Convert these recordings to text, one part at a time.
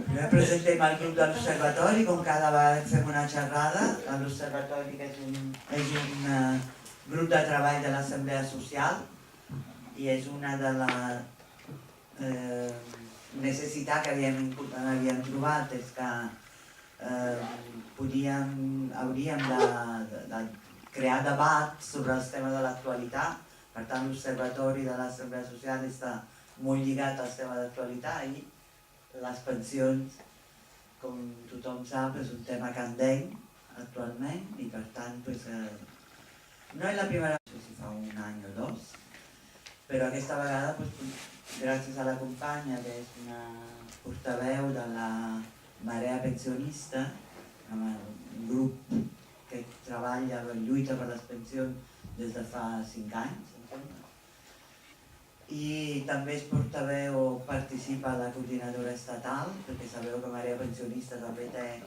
Primer presentem el grup de l'Observatori, com cada vegada fem una xerrada. L'Observatori que és un grup de treball de l'Assemblea Social i és una de les necessitats que havíem trobat, és que hauríem de crear debat sobre els temes de l'actualitat. Per tant, l'Observatori de l'Assemblea Social està molt lligat al tema d'actualitat i les pensions, com tothom sap, és un tema candent actualment i per tant no és la primera vegada, si fa un any o dos, però aquesta vegada gràcies a la companya que és una portaveu de la Marea Pensionista, un grup que treballa i lluita per les pensions des de fa 5 anys, i també és portaveu o participa a la coordinadora estatal, perquè sabeu que Marea Pensionista també té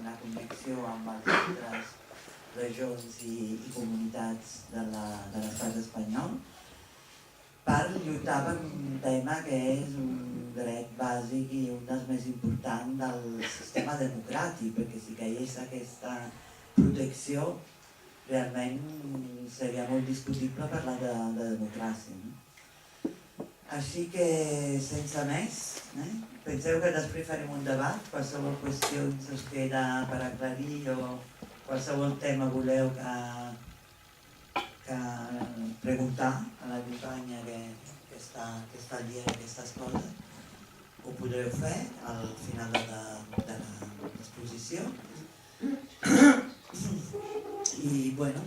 una connexió amb altres regions i comunitats de l'estat espanyol, per lluitar per un tema que és un dret bàsic i un dels més importants del sistema democràtic, perquè si caigués aquesta protecció realment seria molt discutible parlar de democràcia. Així que, sense més, penseu que després farem un debat, qualsevol qüestió us queda per aclarir o qualsevol tema voleu que preguntar a la companya que està dient aquestes coses, ho podreu fer al final de l'exposició. I, bueno,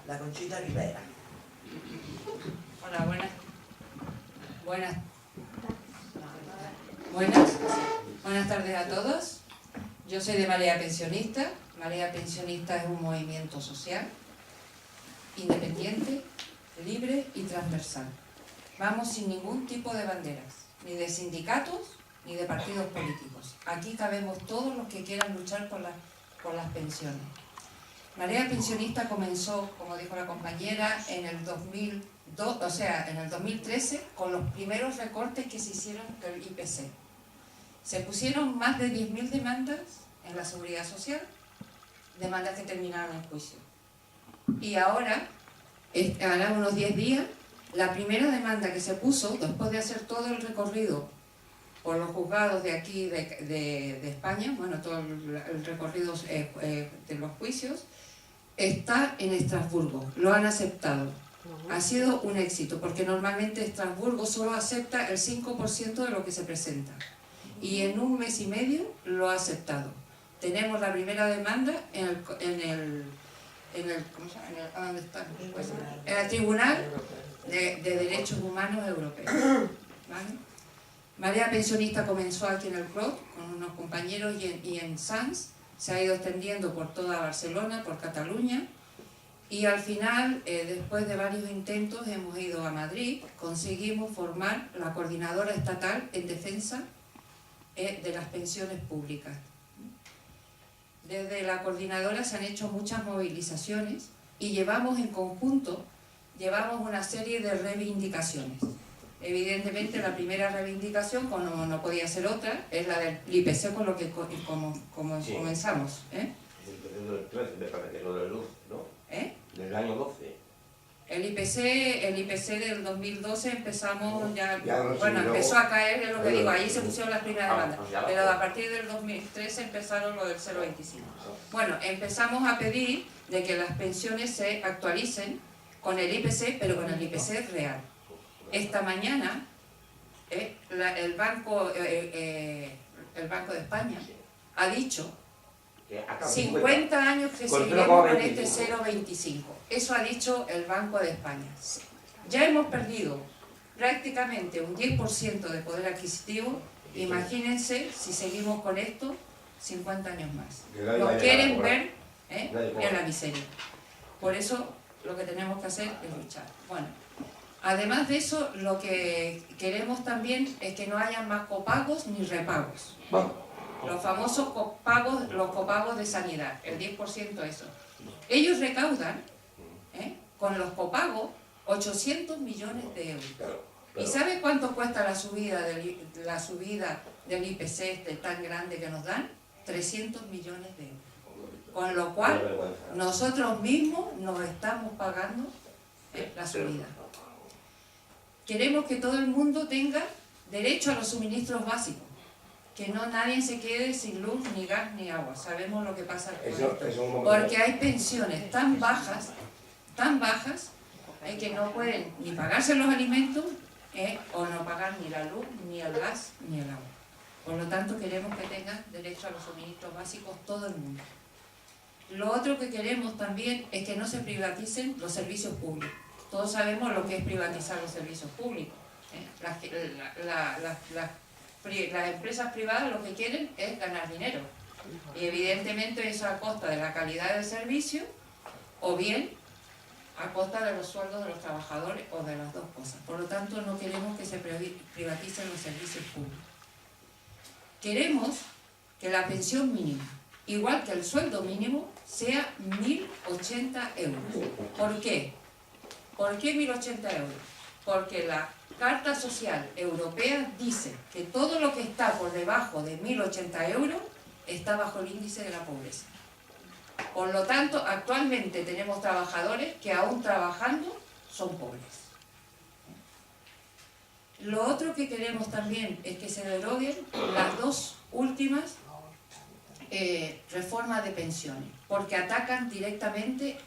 la Conchita Rivera. Hola, buenas tardes a todos. Yo soy de Marea Pensionista. Marea Pensionista es un movimiento social, independiente, libre y transversal. Vamos sin ningún tipo de banderas, ni de sindicatos, ni de partidos políticos. Aquí cabemos todos los que quieran luchar por las pensiones. Marea Pensionista comenzó, como dijo la compañera, en el 2013 con los primeros recortes que se hicieron del IPC. Se pusieron más de 10.000 demandas en la Seguridad Social, demandas que terminaron en juicio. Y ahora, hará unos 10 días, la primera demanda que se puso, después de hacer todo el recorrido por los juzgados de aquí de España, bueno, todo el recorrido de los juicios, está en Estrasburgo, lo han aceptado. Ha sido un éxito, porque normalmente Estrasburgo solo acepta el 5% de lo que se presenta. Y en un mes y medio lo ha aceptado. Tenemos la primera demanda en el Tribunal de Derechos Humanos Europeo. ¿Vale? Marea Pensionista comenzó aquí en el CROT con unos compañeros y en Sants, se ha ido extendiendo por toda Barcelona, por Cataluña, y al final, después de varios intentos, hemos ido a Madrid, conseguimos formar la coordinadora estatal en defensa de las pensiones públicas. Desde la coordinadora se han hecho muchas movilizaciones y llevamos en conjunto, una serie de reivindicaciones. Evidentemente la primera reivindicación, como no podía ser otra, es la del IPC, con lo que comenzamos. Del año 12. El IPC del 2012 empezamos empezó a caer, es lo que digo, ahí se pusieron las primeras demandas, pero a partir del 2013 empezaron lo del 0,25. Bueno, empezamos a pedir de que las pensiones se actualicen con el IPC, pero con el IPC real. Esta mañana el Banco de España ha dicho 50 años que seguiremos con este 0,25. Eso ha dicho el Banco de España. Ya hemos perdido prácticamente un 10% de poder adquisitivo. Imagínense si seguimos con esto 50 años más. Nos quieren ver en la miseria. Por eso lo que tenemos que hacer es luchar. Bueno, además de eso, lo que queremos también es que no haya más copagos ni repagos. Los famosos copagos, los copagos de sanidad, el 10% eso. Ellos recaudan con los copagos 800 millones de euros. ¿Y sabe cuánto cuesta la subida del IPC este tan grande que nos dan? 300 millones de euros. Con lo cual, nosotros mismos nos estamos pagando la subida. Queremos que todo el mundo tenga derecho a los suministros básicos. Que no nadie se quede sin luz, ni gas, ni agua. Sabemos lo que pasa con esto. Porque hay pensiones tan bajas, que no pueden ni pagarse los alimentos, o no pagar ni la luz, ni el gas, ni el agua. Por lo tanto, queremos que tengan derecho a los suministros básicos todo el mundo. Lo otro que queremos también es que no se privaticen los servicios públicos. Todos sabemos lo que es privatizar los servicios públicos. Las empresas privadas lo que quieren es ganar dinero. Y evidentemente eso a costa de la calidad del servicio, o bien a costa de los sueldos de los trabajadores, o de las dos cosas. Por lo tanto, no queremos que se privaticen los servicios públicos. Queremos que la pensión mínima, igual que el sueldo mínimo, sea 1.080 euros. ¿Por qué? ¿Por qué 1.080 euros? Porque la Carta Social Europea dice que todo lo que está por debajo de 1.080 euros está bajo el índice de la pobreza. Por lo tanto, actualmente tenemos trabajadores que aún trabajando son pobres. Lo otro que queremos también es que se deroguen las dos últimas reformas de pensiones, porque atacan directamente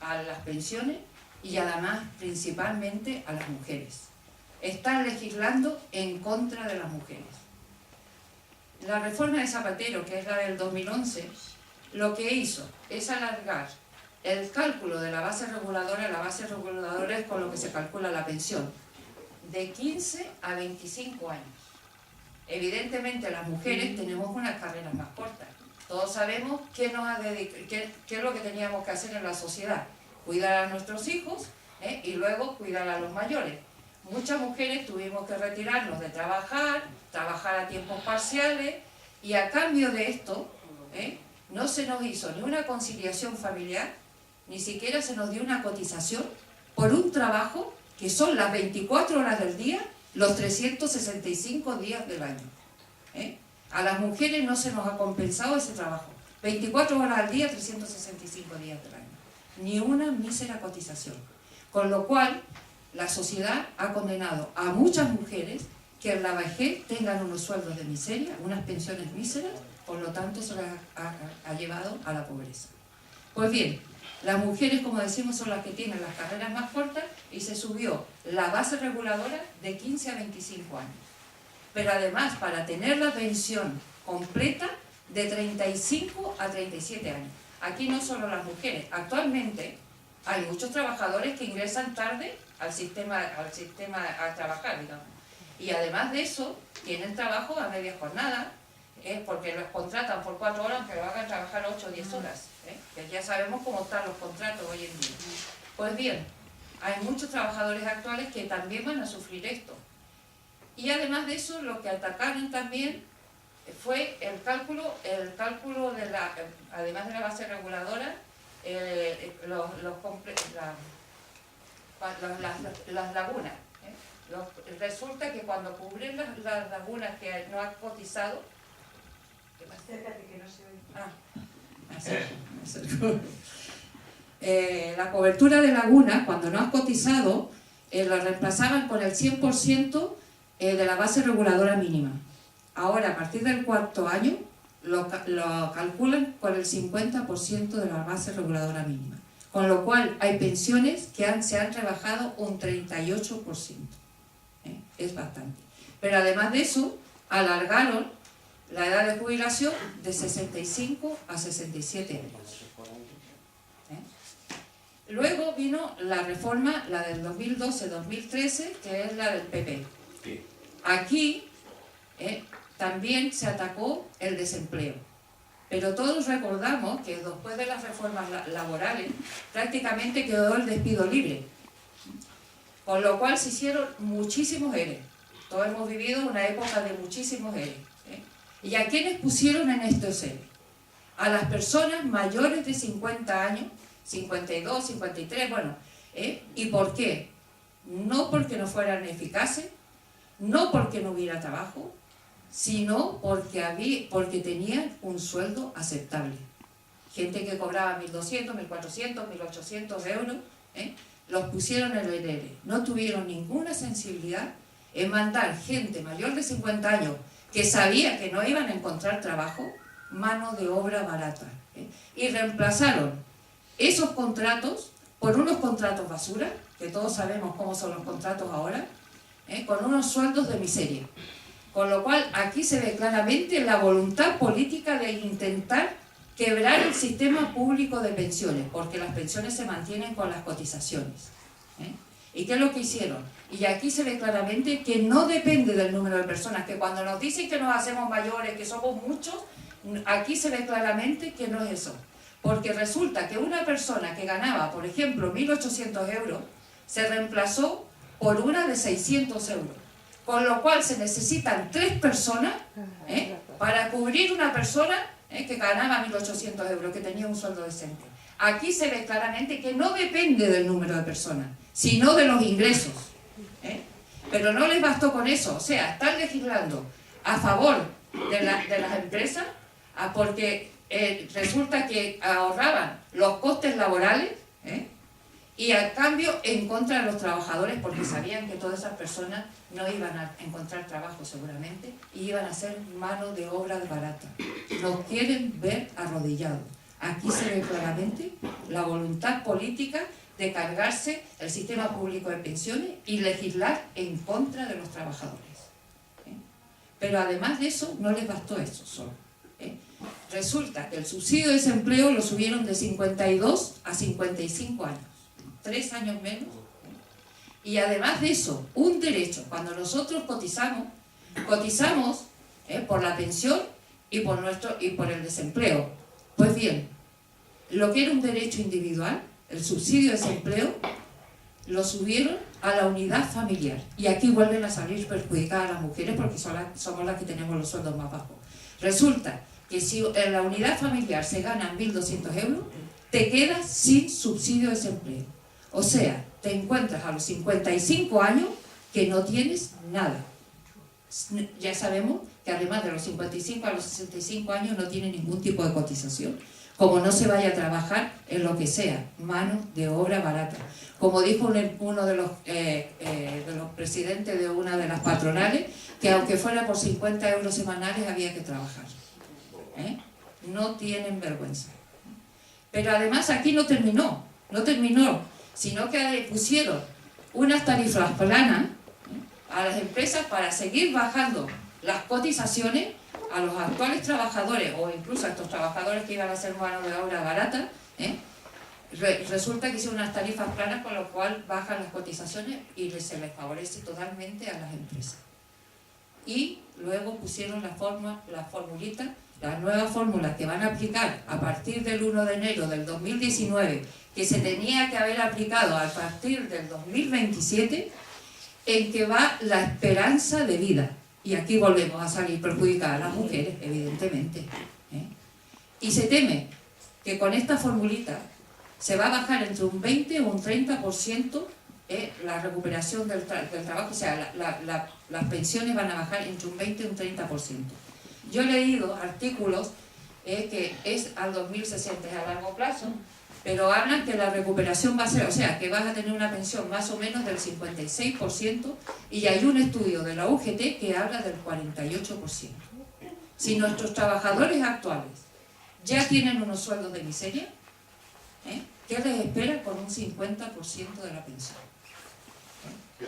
a las pensiones y además principalmente a las mujeres. Están legislando en contra de las mujeres. La reforma de Zapatero, que es la del 2011, lo que hizo es alargar el cálculo de la base reguladora es con lo que se calcula la pensión, de 15 a 25 años. Evidentemente las mujeres tenemos unas carreras más cortas. Todos sabemos qué es lo que teníamos que hacer en la sociedad. Cuidar a nuestros hijos y luego cuidar a los mayores. Muchas mujeres tuvimos que retirarnos de trabajar a tiempos parciales, y a cambio de esto no se nos hizo ni una conciliación familiar, ni siquiera se nos dio una cotización por un trabajo que son las 24 horas del día, los 365 días del año. A las mujeres no se nos ha compensado ese trabajo. 24 horas al día, 365 días del año. Ni una mísera cotización. Con lo cual, la sociedad ha condenado a muchas mujeres que en la vejez tengan unos sueldos de miseria, unas pensiones míseras, por lo tanto se las ha llevado a la pobreza. Pues bien, las mujeres, como decimos, son las que tienen las carreras más cortas, y se subió la base reguladora de 15 a 25 años. Pero además, para tener la pensión completa, de 35 a 37 años. Aquí no solo las mujeres, actualmente hay muchos trabajadores que ingresan tarde al sistema a trabajar, digamos. Y además de eso, tienen trabajo a media jornada, porque los contratan por 4 horas, aunque lo hagan trabajar 8 o 10 horas. Que ya sabemos cómo están los contratos hoy en día. Pues bien, hay muchos trabajadores actuales que también van a sufrir esto. Y además de eso, lo que atacaron también fue el cálculo de además de la base reguladora, las lagunas. Resulta que cuando cubren las lagunas que no han cotizado, acércate que no se oye. La cobertura de lagunas, cuando no han cotizado, la reemplazaban con el 100% de la base reguladora mínima. Ahora, a partir del 4º año, lo calculan con el 50% de la base reguladora mínima. Con lo cual, hay pensiones que se han rebajado un 38%. Es bastante. Pero además de eso, alargaron la edad de jubilación de 65 a 67 años. Luego vino la reforma, la del 2012-2013, que es la del PP. Aquí también se atacó el desempleo. Pero todos recordamos que después de las reformas laborales prácticamente quedó el despido libre. Con lo cual se hicieron muchísimos ERE. Todos hemos vivido una época de muchísimos ERE. ¿Y a quiénes pusieron en estos ERE? A las personas mayores de 50 años, 52, 53, bueno. ¿Y por qué? no porque no fueran eficaces, no porque no hubiera trabajo, sino porque tenían un sueldo aceptable. Gente que cobraba 1.200, 1.400, 1.800 euros, los pusieron en el ERE. No tuvieron ninguna sensibilidad en mandar gente mayor de 50 años que sabía que no iban a encontrar trabajo, mano de obra barata. Y reemplazaron esos contratos por unos contratos basura, que todos sabemos cómo son los contratos ahora, con unos sueldos de miseria. Con lo cual aquí se ve claramente la voluntad política de intentar quebrar el sistema público de pensiones, porque las pensiones se mantienen con las cotizaciones. ¿Y qué es lo que hicieron? Y aquí se ve claramente que no depende del número de personas, que cuando nos dicen que nos hacemos mayores, que somos muchos, aquí se ve claramente que no es eso. Porque resulta que una persona que ganaba, por ejemplo, 1.800 euros, se reemplazó por una de 600 euros. Con lo cual se necesitan 3 personas para cubrir una persona que ganaba 1.800 euros, que tenía un sueldo decente. Aquí se ve claramente que no depende del número de personas, sino de los ingresos. Pero no les bastó con eso, o sea, están legislando a favor de las empresas porque resulta que ahorraban los costes laborales y a cambio en contra de los trabajadores, porque sabían que todas esas personas no iban a encontrar trabajo seguramente y iban a ser mano de obra barata. Nos quieren ver arrodillados. Aquí se ve claramente la voluntad política de cargarse el sistema público de pensiones y legislar en contra de los trabajadores. Pero además de eso, no les bastó eso solo. Resulta que el subsidio de desempleo lo subieron de 52 a 55 años. 3 años menos. Y además de eso, un derecho. Cuando nosotros cotizamos por la pensión y por el desempleo. Pues bien, lo que era un derecho individual, el subsidio de desempleo, lo subieron a la unidad familiar. Y aquí vuelven a salir perjudicadas las mujeres porque somos las que tenemos los sueldos más bajos. Resulta que si en la unidad familiar se ganan 1.200 euros, te quedas sin subsidio de desempleo. O sea, te encuentras a los 55 años que no tienes nada. Ya sabemos que además de los 55 a los 65 años no tiene ningún tipo de cotización. Como no se vaya a trabajar en lo que sea, mano de obra barata. Como dijo uno de los presidentes de una de las patronales, que aunque fuera por 50 euros semanales había que trabajar. No tienen vergüenza. Pero además aquí no terminó, sino que pusieron unas tarifas planas a las empresas para seguir bajando las cotizaciones a los actuales trabajadores o incluso a estos trabajadores que iban a ser mano de obra barata. Resulta que hicieron unas tarifas planas, con lo cual bajan las cotizaciones y se les favorece totalmente a las empresas. Y luego pusieron la formulita, la nueva fórmula que van a aplicar a partir del 1 de enero del 2019, que se tenía que haber aplicado a partir del 2027, en que va la esperanza de vida. Y aquí volvemos a salir perjudicadas las mujeres, evidentemente. Y se teme que con esta formulita se va a bajar entre un 20 o un 30% la recuperación del trabajo, o sea, las pensiones van a bajar entre un 20 y un 30%. Yo he leído artículos que es al 2060, es a largo plazo, pero hablan que la recuperación va a ser, o sea, que vas a tener una pensión más o menos del 56%, y hay un estudio de la UGT que habla del 48%. Si nuestros trabajadores actuales ya tienen unos sueldos de miseria, ¿qué les espera con un 50% de la pensión?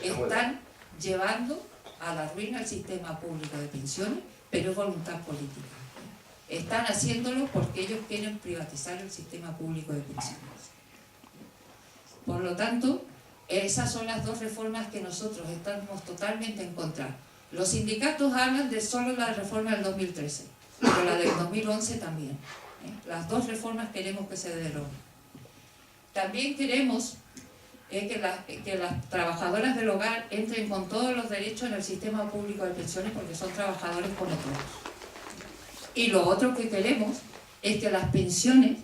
Están llevando a la ruina el sistema público de pensiones, pero es voluntad política. Están haciéndolo porque ellos quieren privatizar el sistema público de pensiones. Por lo tanto, esas son las 2 reformas que nosotros estamos totalmente en contra. Los sindicatos hablan de solo la reforma del 2013, pero la del 2011 también. Las 2 reformas queremos que se deroguen. También queremos que las trabajadoras del hogar entren con todos los derechos en el sistema público de pensiones, porque son trabajadores como todos. Y lo otro que queremos es que las pensiones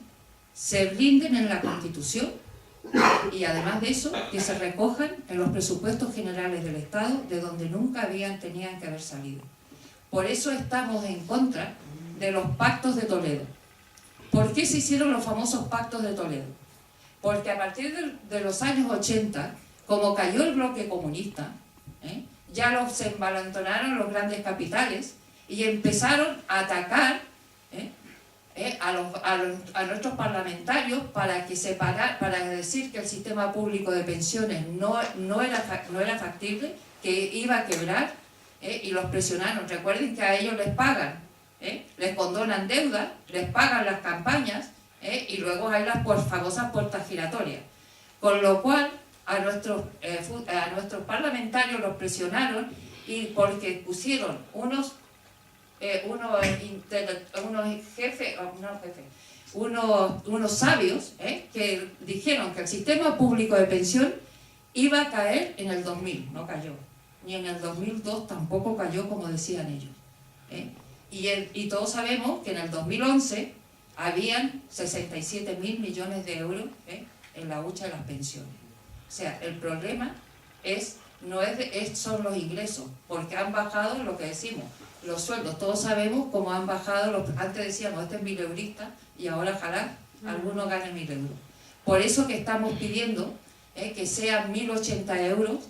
se blinden en la Constitución y además de eso, que se recojan en los presupuestos generales del Estado, de donde nunca tenían que haber salido. Por eso estamos en contra de los pactos de Toledo. ¿Por qué se hicieron los famosos pactos de Toledo? Porque a partir de los años 80, como cayó el bloque comunista, ya se envalentonaron los grandes capitales y empezaron a atacar a nuestros parlamentarios para decir que el sistema público de pensiones no era factible, que iba a quebrar, y los presionaron. Recuerden que a ellos les pagan, les condonan deuda, les pagan las campañas, y luego hay las famosas puertas giratorias. Con lo cual a nuestros parlamentarios los presionaron, y porque pusieron unos sabios que dijeron que el sistema público de pensión iba a caer en el 2000, no cayó, ni en el 2002 tampoco cayó como decían ellos, y todos sabemos que en el 2011 habían 67.000 millones de euros en la hucha de las pensiones. O sea, el problema son los ingresos, porque han bajado lo que decimos, los sueldos. Todos sabemos cómo han bajado, antes decíamos, este es 1.000 eurista, y ahora ojalá algunos ganen 1.000 euros. Por eso que estamos pidiendo que sean 1.080 euros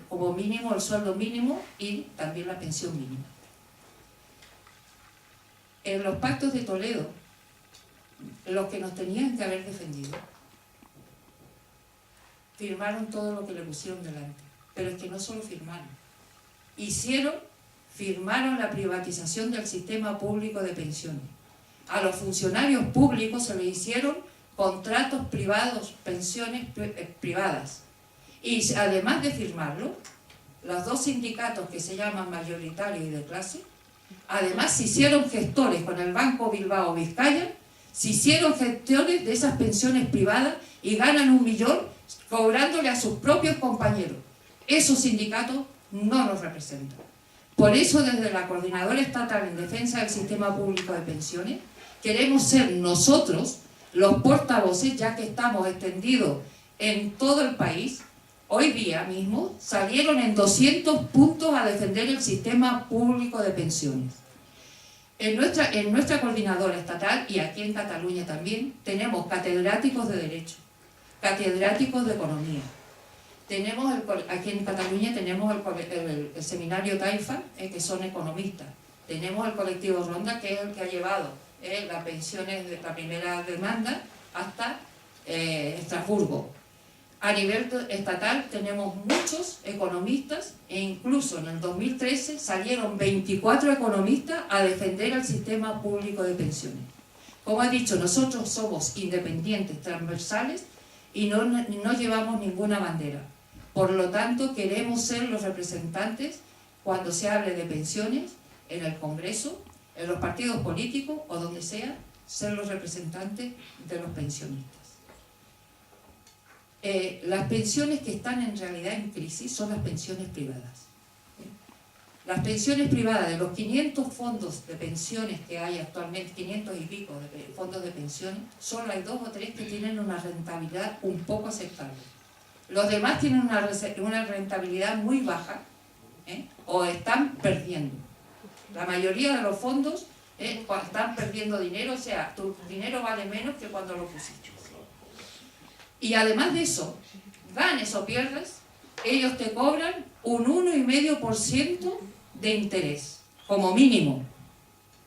como mínimo, el sueldo mínimo, y también la pensión mínima. En los pactos de Toledo, los que nos tenían que haber defendido firmaron todo lo que le pusieron delante, pero es que no solo firmaron, firmaron la privatización del sistema público de pensiones. A los funcionarios públicos se les hicieron contratos privados, pensiones privadas, y además de firmarlo, los dos sindicatos que se llaman mayoritario y de clase, además se hicieron gestores con el Banco Bilbao Vizcaya, se hicieron gestores de esas pensiones privadas y ganan 1 millón cobrándole a sus propios compañeros. Esos sindicatos no nos representan. Por eso, desde la Coordinadora Estatal en Defensa del Sistema Público de Pensiones, queremos ser nosotros los portavoces, ya que estamos extendidos en todo el país. Hoy día mismo salieron en 200 puntos a defender el sistema público de pensiones. En nuestra coordinadora estatal, y aquí en Cataluña también, tenemos catedráticos de Derecho, catedráticos de Economía. Aquí en Cataluña tenemos el seminario Taifa, que son economistas. Tenemos el colectivo Ronda, que es el que ha llevado las pensiones de la primera demanda hasta Estrasburgo. A nivel estatal tenemos muchos economistas, e incluso en el 2013 salieron 24 economistas a defender el sistema público de pensiones. Como he dicho, nosotros somos independientes, transversales, y no llevamos ninguna bandera. Por lo tanto, queremos ser los representantes cuando se hable de pensiones en el Congreso, en los partidos políticos o donde sea, ser los representantes de los pensionistas. Las pensiones que están en realidad en crisis son las pensiones privadas. Las pensiones privadas, de los 500 fondos de pensiones que hay actualmente, 500 y pico de fondos de pensiones, solo hay 2 o 3 que tienen una rentabilidad un poco aceptable. Los demás tienen una rentabilidad muy baja, o están perdiendo. La mayoría de los fondos están perdiendo dinero, o sea, tu dinero vale menos que cuando lo pusiste. Y además de eso, ganes o pierdas, ellos te cobran un 1,5% de interés, como mínimo.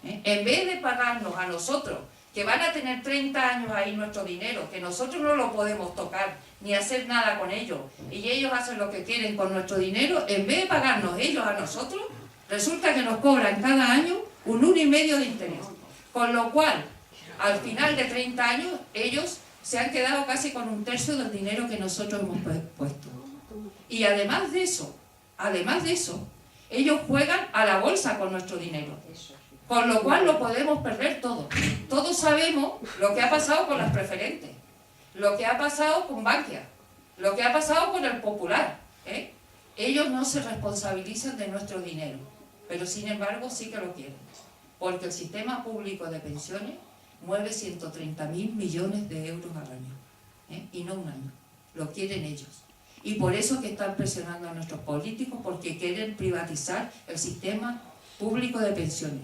En vez de pagarnos a nosotros, que van a tener 30 años ahí nuestro dinero, que nosotros no lo podemos tocar, ni hacer nada con ellos, y ellos hacen lo que quieren con nuestro dinero, en vez de pagarnos ellos a nosotros, resulta que nos cobran cada año un 1,5% de interés. Con lo cual, al final de 30 años, ellos se han quedado casi con 1/3 del dinero que nosotros hemos puesto. Y además de eso, ellos juegan a la bolsa con nuestro dinero. Con lo cual lo podemos perder todo. Todos sabemos lo que ha pasado con las preferentes, lo que ha pasado con Bankia, lo que ha pasado con el Popular. Ellos no se responsabilizan de nuestro dinero, pero sin embargo sí que lo quieren. Porque el sistema público de pensiones mueve 130.000 millones de euros al año. y no un año. Lo quieren ellos. Y por eso que están presionando a nuestros políticos, porque quieren privatizar el sistema público de pensiones.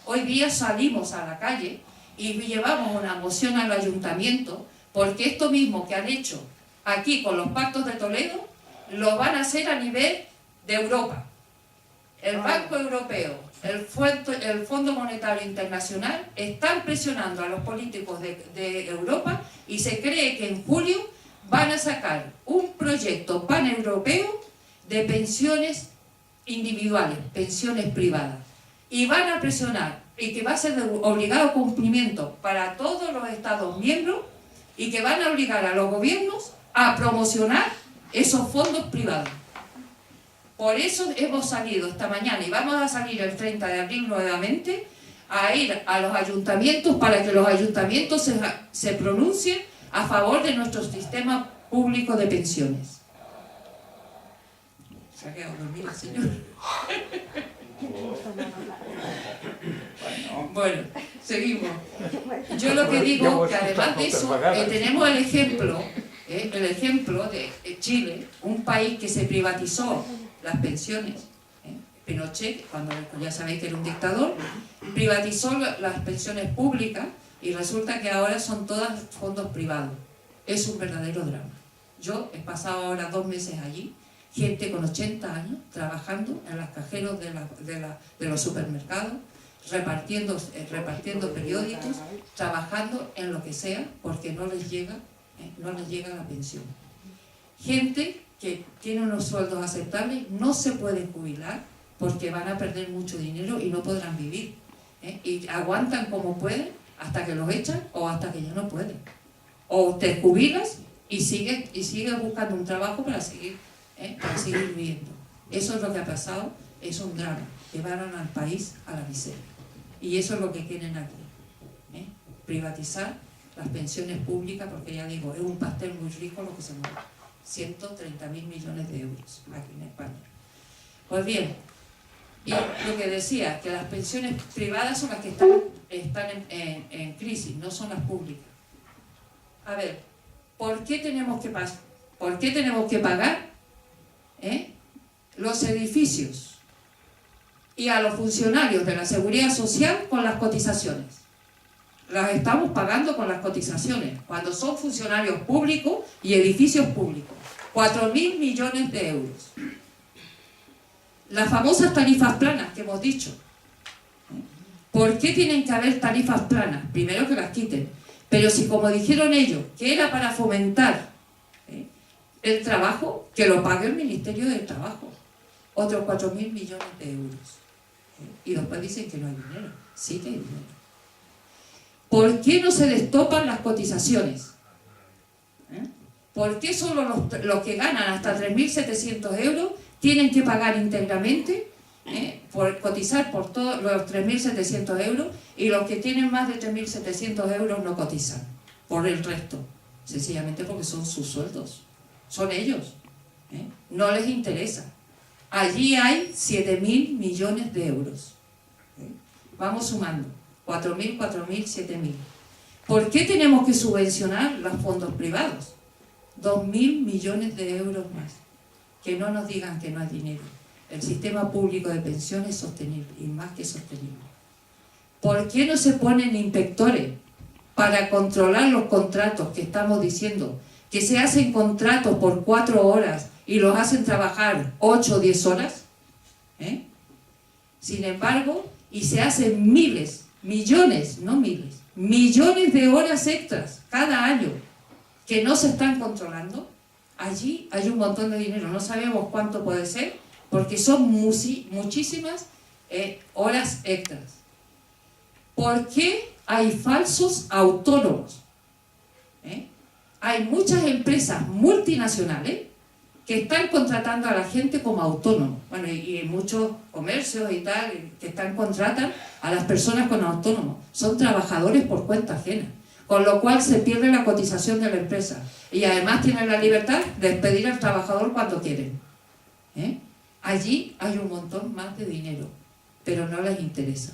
Hoy día salimos a la calle y llevamos una moción al ayuntamiento, porque esto mismo que han hecho aquí con los pactos de Toledo, lo van a hacer a nivel de Europa. El Banco Europeo, el Fondo Monetario Internacional están presionando a los políticos de Europa y se cree que en julio van a sacar un proyecto paneuropeo de pensiones individuales, pensiones privadas. Y van a presionar, y que va a ser de obligado cumplimiento para todos los Estados miembros, y que van a obligar a los gobiernos a promocionar esos fondos privados. Por eso hemos salido esta mañana, y vamos a salir el 30 de abril nuevamente, a ir a los ayuntamientos para que los ayuntamientos se pronuncien a favor de nuestro sistema público de pensiones. Se ha quedado dormido el señor. Bueno, seguimos. Yo lo que digo que además de eso, tenemos el ejemplo de Chile, un país que se privatizó las pensiones. Pinochet, cuando ya sabéis que era un dictador, privatizó las pensiones públicas y resulta que ahora son todas fondos privados. Es un verdadero drama. Yo he pasado ahora 2 meses allí, gente con 80 años trabajando en los cajeros de los supermercados, repartiendo periódicos, trabajando en lo que sea, porque no les llega la pensión. Gente que tiene unos sueldos aceptables, no se puede jubilar porque van a perder mucho dinero y no podrán vivir. Y aguantan como pueden hasta que los echan o hasta que ya no pueden. O te jubilas y sigues buscando un trabajo para seguir viviendo. Eso es lo que ha pasado, es un drama. Llevaron al país a la miseria. Y eso es lo que quieren aquí. Privatizar las pensiones públicas, porque ya digo, es un pastel muy rico lo que se mueve. 130.000 millones de euros aquí en España. Pues bien, y lo que decía, que las pensiones privadas son las que están en crisis, no son las públicas. A ver, ¿por qué tenemos que pagar los edificios y a los funcionarios de la Seguridad Social con las cotizaciones? Las estamos pagando con las cotizaciones, cuando son funcionarios públicos y edificios públicos. 4.000 millones de euros. Las famosas tarifas planas que hemos dicho. ¿Por qué tienen que haber tarifas planas? Primero que las quiten. Pero si, como dijeron ellos, que era para fomentar el trabajo, que lo pague el Ministerio del Trabajo. Otros 4.000 millones de euros. Y después dicen que no hay dinero. Sí que hay dinero. ¿Por qué no se destopan las cotizaciones? ¿Por qué solo los que ganan hasta 3.700 euros tienen que pagar íntegramente, por cotizar por todos los 3.700 euros, y los que tienen más de 3.700 euros no cotizan por el resto? Sencillamente porque son sus sueldos. Son ellos. No les interesa. Allí hay 7.000 millones de euros. Vamos sumando. 4.000, 4.000, 7.000. ¿Por qué tenemos que subvencionar los fondos privados? 2.000 millones de euros más. Que no nos digan que no hay dinero. El sistema público de pensiones es sostenible y más que sostenible. ¿Por qué no se ponen inspectores para controlar los contratos que estamos diciendo? Que se hacen contratos por 4 horas y los hacen trabajar 8 o 10 horas. Sin embargo, y se hacen millones de horas extras cada año que no se están controlando. Allí hay un montón de dinero, no sabemos cuánto puede ser, porque son muchísimas horas extras. ¿Por qué hay falsos autónomos? Hay muchas empresas multinacionales que están contratando a la gente como autónomos. Bueno, y muchos comercios y tal, que contratan a las personas como autónomos. Son trabajadores por cuenta ajena, con lo cual se pierde la cotización de la empresa. Y además tienen la libertad de despedir al trabajador cuando quieren. Allí hay un montón más de dinero, pero no les interesa.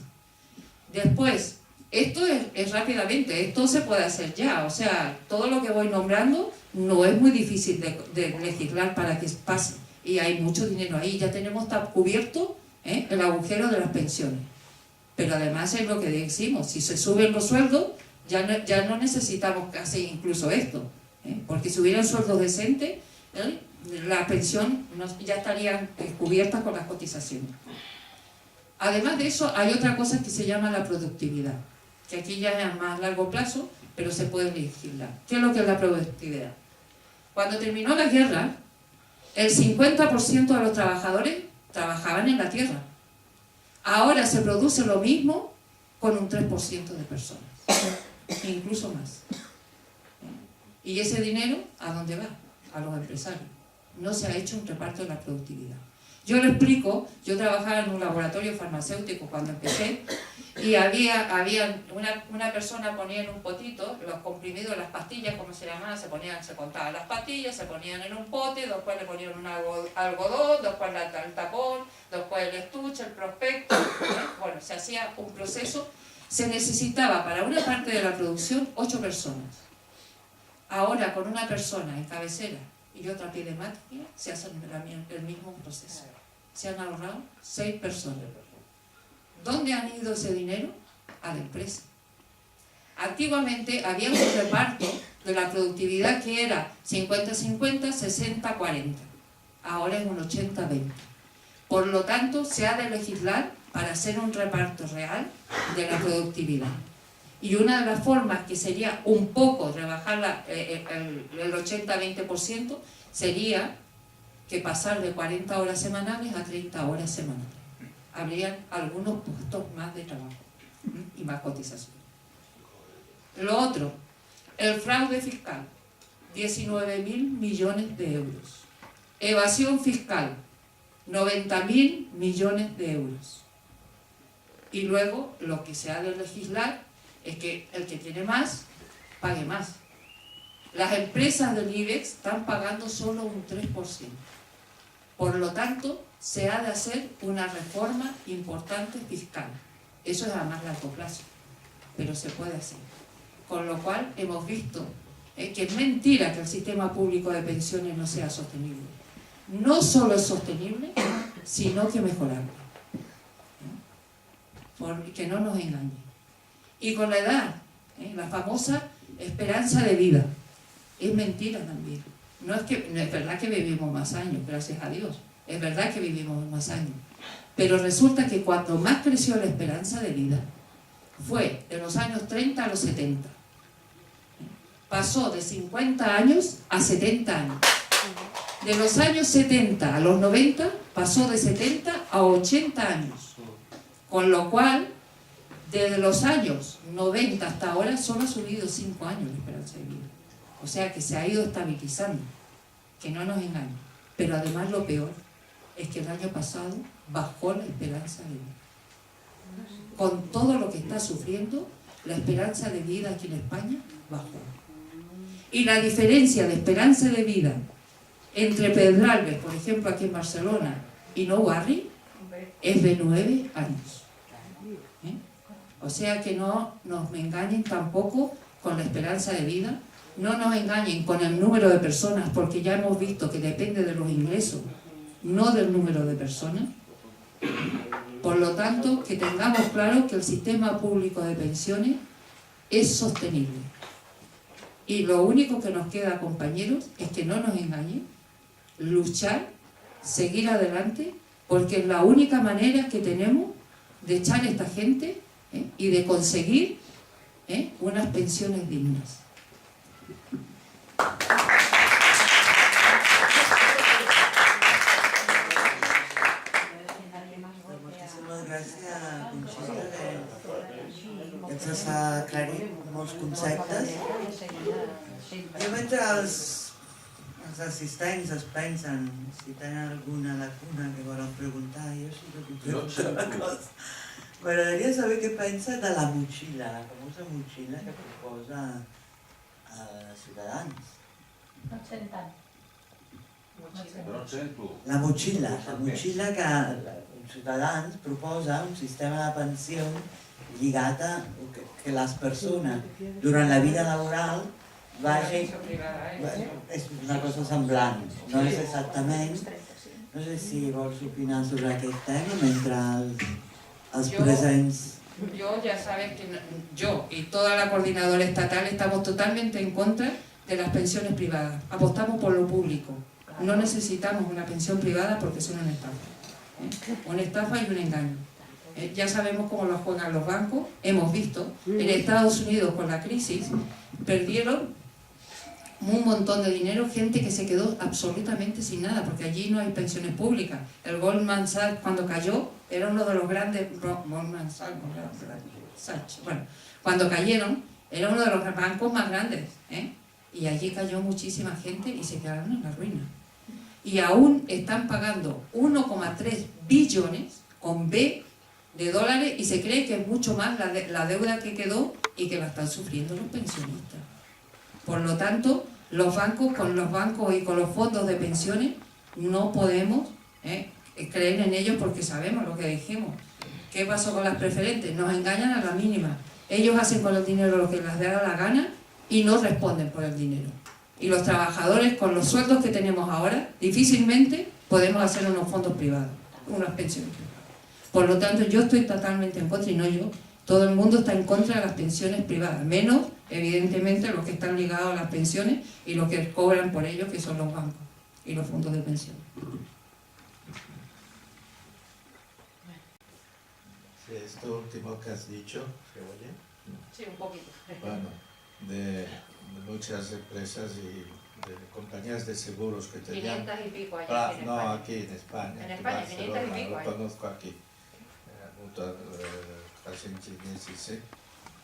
Después, Esto es rápidamente, esto se puede hacer ya, o sea, todo lo que voy nombrando no es muy difícil de legislar para que pase, y hay mucho dinero ahí, ya tenemos cubierto el agujero de las pensiones. Pero además es lo que decimos, si se suben los sueldos, ya no necesitamos casi incluso esto, porque si hubieran sueldos decentes, la pensión ya estarían cubiertas con las cotizaciones. Además de eso, hay otra cosa que se llama la productividad, que aquí ya es a más largo plazo, pero se puede legislar. ¿Qué es lo que es la productividad? Cuando terminó la guerra, el 50% de los trabajadores trabajaban en la tierra. Ahora se produce lo mismo con un 3% de personas, e incluso más. ¿Y ese dinero a dónde va? A los empresarios. No se ha hecho un reparto de la productividad. Yo lo explico, yo trabajaba en un laboratorio farmacéutico cuando empecé, y había una persona ponía en un potito los comprimidos, las pastillas, como se llamaban, se contaban las pastillas, se ponían en un pote, después le ponían un algodón, después el tapón, después el estuche, el prospecto, bueno, se hacía un proceso. Se necesitaba para una parte de la producción 8 personas. Ahora con una persona en cabecera y otra a pie de máquina se hace el mismo proceso. Se han ahorrado 6 personas. ¿Dónde han ido ese dinero? A la empresa. Antiguamente había un reparto de la productividad que era 50-50, 60-40. Ahora es un 80-20. Por lo tanto, se ha de legislar para hacer un reparto real de la productividad. Y una de las formas que sería un poco rebajar el 80-20% sería que pasar de 40 horas semanales a 30 horas semanales. Habrían algunos puestos más de trabajo y más cotización. Lo otro, el fraude fiscal, 19.000 millones de euros. Evasión fiscal, 90.000 millones de euros. Y luego lo que se ha de legislar es que el que tiene más, pague más. Las empresas del IBEX están pagando solo un 3%. Por lo tanto, se ha de hacer una reforma importante fiscal. Eso es a más largo plazo, pero se puede hacer. Con lo cual hemos visto que es mentira que el sistema público de pensiones no sea sostenible. No solo es sostenible, sino que mejorable. Porque no nos engañen. Y con la edad, la famosa esperanza de vida, es mentira también. No es verdad que vivimos más años, gracias a Dios. Es verdad que vivimos más años. Pero resulta que cuando más creció la esperanza de vida, fue de los años 30 a los 70. Pasó de 50 años a 70 años. De los años 70 a los 90, pasó de 70 a 80 años. Con lo cual, desde los años 90 hasta ahora, solo ha subido 5 años la esperanza de vida. O sea que se ha ido estabilizando, que no nos engañen. Pero además lo peor es que el año pasado bajó la esperanza de vida. Con todo lo que está sufriendo, la esperanza de vida aquí en España bajó. Y la diferencia de esperanza de vida entre Pedralbes, por ejemplo aquí en Barcelona, y Nou Barris, es de 9 años. O sea que no nos engañen tampoco con la esperanza de vida. No nos engañen con el número de personas, porque ya hemos visto que depende de los ingresos, no del número de personas. Por lo tanto, que tengamos claro que el sistema público de pensiones es sostenible. Y lo único que nos queda, compañeros, es que no nos engañen, luchar, seguir adelante, porque es la única manera que tenemos de echar a esta gente y de conseguir unas pensiones dignas. Moltíssimes gràcies, Conxita, que ens ha aclarit molts conceptes. Jo mentre els assistents es pensen si tenen alguna lacuna que volen preguntar, jo sí que puc preguntar una cosa. M'agradaria saber què pensa de la motxilla, la famosa motxilla que proposa Ciutadans. No et sent tant. No et sento. La motxilla que Ciutadans proposa un sistema de pensió lligat a que les persones durant la vida laboral vagin... És una cosa semblant, no és exactament... No sé si vols opinar sobre aquest tema mentre els presents... Yo ya sabes que yo y toda la coordinadora estatal estamos totalmente en contra de las pensiones privadas. Apostamos por lo público. No necesitamos una pensión privada porque son una estafa. Una estafa y un engaño. Ya sabemos cómo lo juegan los bancos. Hemos visto, en Estados Unidos con la crisis, perdieron un montón de dinero, gente que se quedó absolutamente sin nada, porque allí no hay pensiones públicas. El Goldman Sachs, cuando cayó, era uno de los grandes... Goldman Sachs, bueno, cuando cayeron, era uno de los bancos más grandes, y allí cayó muchísima gente y se quedaron en la ruina. Y aún están pagando 1,3 billones, con B, de dólares, y se cree que es mucho más la deuda que quedó y que la están sufriendo los pensionistas. Por lo tanto, los bancos, con los bancos y con los fondos de pensiones, no podemos creer en ellos porque sabemos lo que dijimos. ¿Qué pasó con las preferentes? Nos engañan a la mínima. Ellos hacen con el dinero lo que les da la gana y no responden por el dinero. Y los trabajadores, con los sueldos que tenemos ahora, difícilmente podemos hacer unos fondos privados, unas pensiones privadas. Por lo tanto, yo estoy totalmente en contra, y no yo, todo el mundo está en contra de las pensiones privadas, menos, evidentemente, los que están ligados a las pensiones y los que cobran por ellos, que son los bancos y los fondos de pensión. Sí, esto último que has dicho, ¿se oye? Sí, un poquito. Bueno, de muchas empresas y de compañías de seguros que tenían... 500 y pico allá en No, España. aquí en España. En España, 500 y pico. Lo conozco aquí.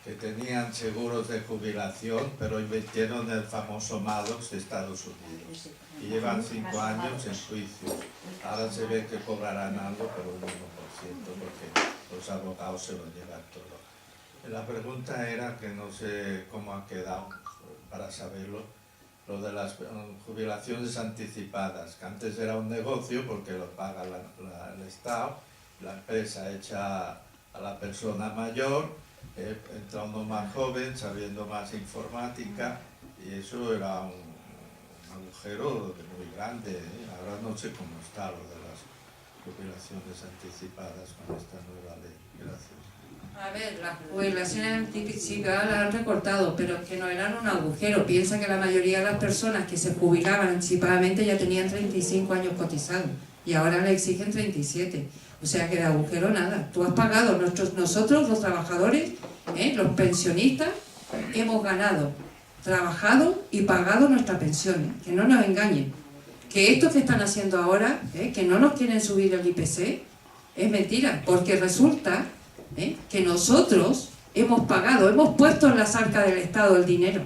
Que tenían seguros de jubilación, pero invirtieron en el famoso Maddox de Estados Unidos. Y llevan 5 años en juicio. Ahora se ve que cobrarán algo, pero un 1%, porque los abogados se lo llevan todo. La pregunta era, que no sé cómo ha quedado, para saberlo, lo de las jubilaciones anticipadas, que antes era un negocio porque lo paga el Estado, la empresa echa a la persona mayor, entra uno más joven, sabiendo más informática, y eso era un agujero muy grande. Ahora no sé cómo está lo de las jubilaciones anticipadas con esta nueva ley. Gracias. A ver, las jubilaciones anticipadas las han recortado, pero que no eran un agujero. Piensa que la mayoría de las personas que se jubilaban anticipadamente ya tenían 35 años cotizados y ahora le exigen 37. O sea que de agujero nada. Tú has pagado, nosotros los trabajadores, los pensionistas, hemos ganado, trabajado y pagado nuestras pensiones. Que no nos engañen. Que esto que están haciendo ahora, que no nos quieren subir el IPC, es mentira, porque resulta que nosotros hemos pagado, hemos puesto en las arcas del Estado el dinero.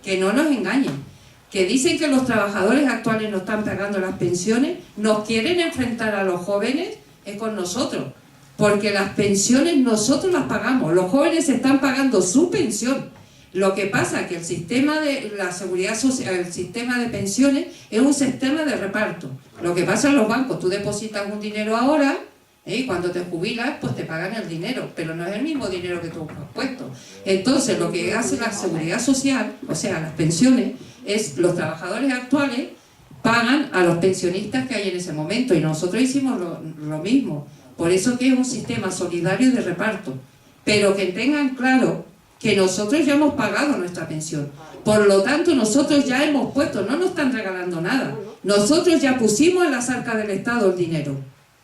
Que no nos engañen. Que dicen que los trabajadores actuales no están pagando las pensiones, nos quieren enfrentar a los jóvenes con nosotros, porque las pensiones nosotros las pagamos, los jóvenes están pagando su pensión. Lo que pasa es que el sistema de la seguridad social, el sistema de pensiones es un sistema de reparto. Lo que pasa en los bancos, tú depositas un dinero ahora y cuando te jubilas pues te pagan el dinero, pero no es el mismo dinero que tú has puesto. Entonces lo que hace la seguridad social, o sea las pensiones, es los trabajadores actuales pagan a los pensionistas que hay en ese momento, y nosotros hicimos lo mismo. Por eso que es un sistema solidario de reparto, pero que tengan claro que nosotros ya hemos pagado nuestra pensión. Por lo tanto, nosotros ya hemos puesto, no nos están regalando nada. Nosotros ya pusimos en las arcas del Estado el dinero.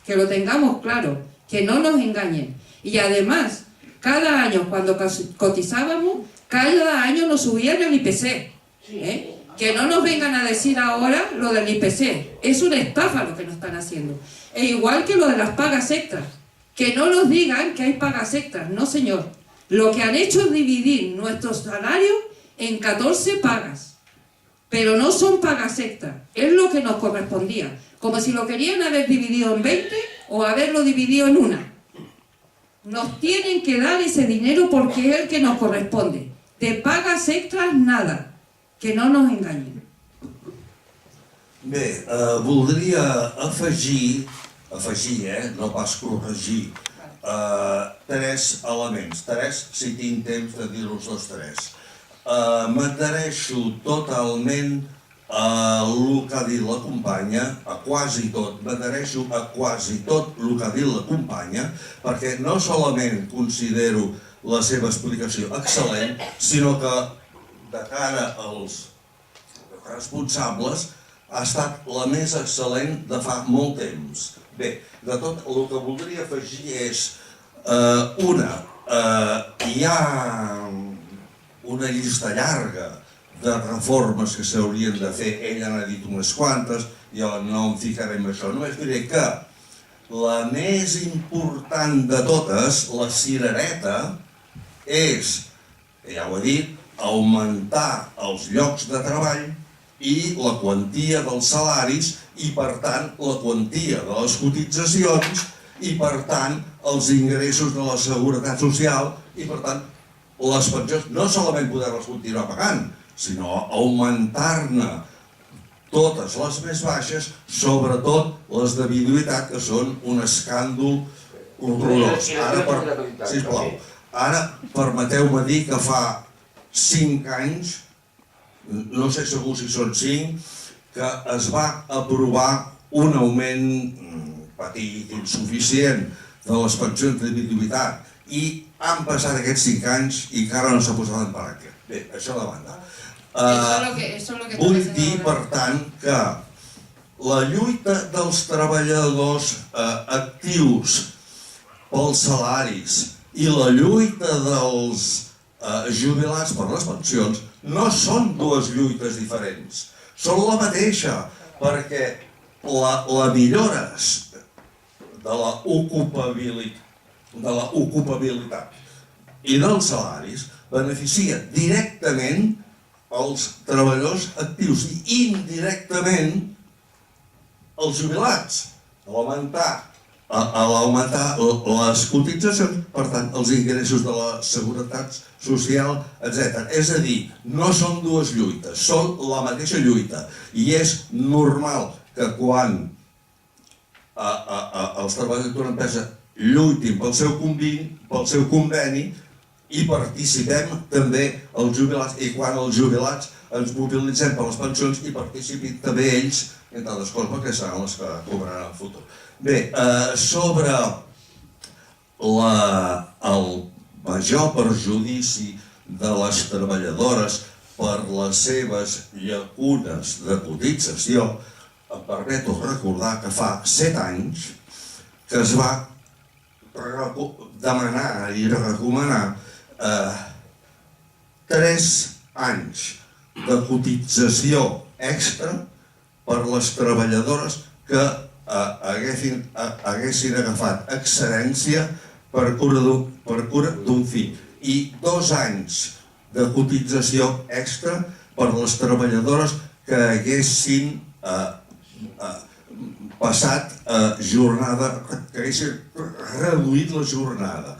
Que lo tengamos claro, que no nos engañen. Y además, cada año cuando cotizábamos, cada año nos subían el IPC. Que no nos vengan a decir ahora lo del IPC. Es una estafa lo que nos están haciendo. E igual que lo de las pagas extras. Que no nos digan que hay pagas extras. No, señor. Lo que han hecho es dividir nuestros salarios en 14 pagas. Pero no son pagas extras. Es lo que nos correspondía. Como si lo querían haber dividido en 20 o haberlo dividido en una. Nos tienen que dar ese dinero porque es el que nos corresponde. De pagas extras, nada. Que no nos enganyen. Bé, voldria afegir, no pas corregir, tres elements, si tinc temps de dir-los tots tres. M'adhereixo totalment a el que ha dit la companya, a quasi tot, m'adhereixo a quasi tot el que ha dit la companya, perquè no solament considero la seva explicació excel·lent, sinó que de cara als responsables ha estat la més excel·lent de fa molt temps. Bé, de tot el que voldria afegir és hi ha una llista llarga de reformes que s'haurien de fer, ella n'ha dit unes quantes, jo no em ficaré en això, només diré que la més important de totes, la cirereta, és, ja ho he dit, augmentar els llocs de treball i la quantia dels salaris i, per tant, la quantia de les cotitzacions i, per tant, els ingressos de la seguretat social i, per tant, les pensions, no solament poder-les continuar pagant, sinó augmentar-ne totes les més baixes, sobretot les de viduïtat, que són un escàndol horrorós. Sisplau, ara permeteu-me dir que fa 5 anys, no sé segur si són 5, que es va aprovar un augment petit, insuficient, de les pensions de viduïtat, i han passat aquests 5 anys i encara no s'ha posat en pràctica. Bé, això de banda. Vull dir, per tant, que la lluita dels treballadors actius pels salaris i la lluita dels jubilats per les pensions no són dues lluites diferents, són la mateixa, perquè la millora de la ocupabilitat i dels salaris beneficia directament els treballadors actius i indirectament els jubilats. A l'augmentar les cotitzacions, per tant, els ingressos de la seguretat social, etc. És a dir, no són dues lluites, són la mateixa lluita. I és normal que quan els treballadors d'una empresa lluitin pel seu conveni i participem també els jubilats, i quan els jubilats ens mobilitzem per les pensions i participin també ells, entre altres coses, perquè seran les que cobraran el futur. Bé, sobre el major perjudici de les treballadores per les seves llacunes de cotització, em permeto recordar que fa 7 anys que es va demanar i recomanar 3 anys de cotització extra per les treballadores que haguessin agafat excedència per cura d'un fill i 2 anys de cotització extra per les treballadores que haguessin passat jornada, que haguessin reduït la jornada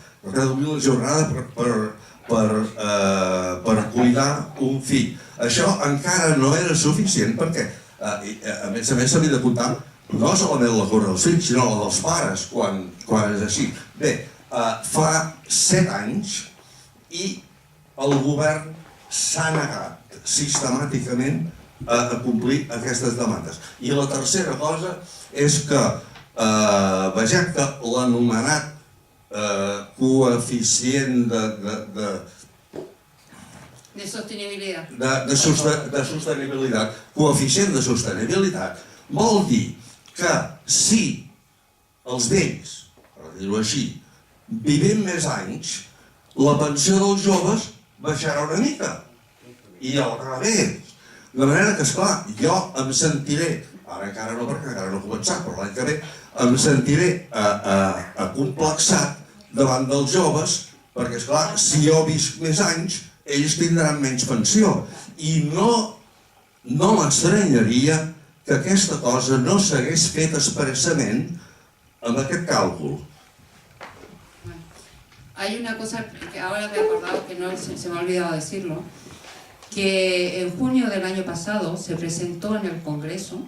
per cuidar un fill. Això encara no era suficient perquè, a més s'havia de comptar no solament la cura dels fills, sinó la dels pares, quan és així. Bé, fa 7 anys i el govern s'ha negat sistemàticament a complir aquestes demandes. I la tercera cosa és que vegem que l'anomenat coeficient de sostenibilitat. Coeficient de sostenibilitat vol dir que si els vells, per dir-ho així, vivim més anys, la pensió dels joves baixarà una mica. I al revés. De manera que, esclar, jo em sentiré, ara encara no perquè encara no he començat, però l'any que ve, em sentiré acomplexat davant dels joves, perquè, esclar, si jo visc més anys, ells tindran menys pensió. I no m'estranyaria que aquesta cosa no s'hagués fet expressament amb aquest càlcul. Hay una cosa que ahora me he acordado que no se me ha olvidado decirlo, que en junio del año pasado se presentó en el Congreso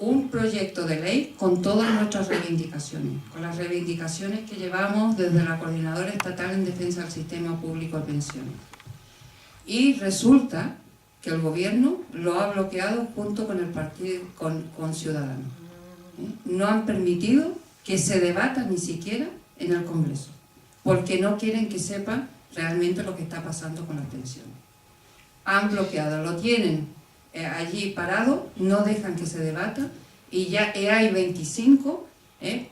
un proyecto de ley con todas nuestras reivindicaciones, con las reivindicaciones que llevamos desde la Coordinadora Estatal en Defensa del Sistema Público de Pensiones. Y resulta que el gobierno lo ha bloqueado junto con el partido, con Ciudadanos. No han permitido que se debata ni siquiera en el Congreso, porque no quieren que sepa realmente lo que está pasando con las pensiones. Han bloqueado, lo tienen allí parado, no dejan que se debata, y ya hay 25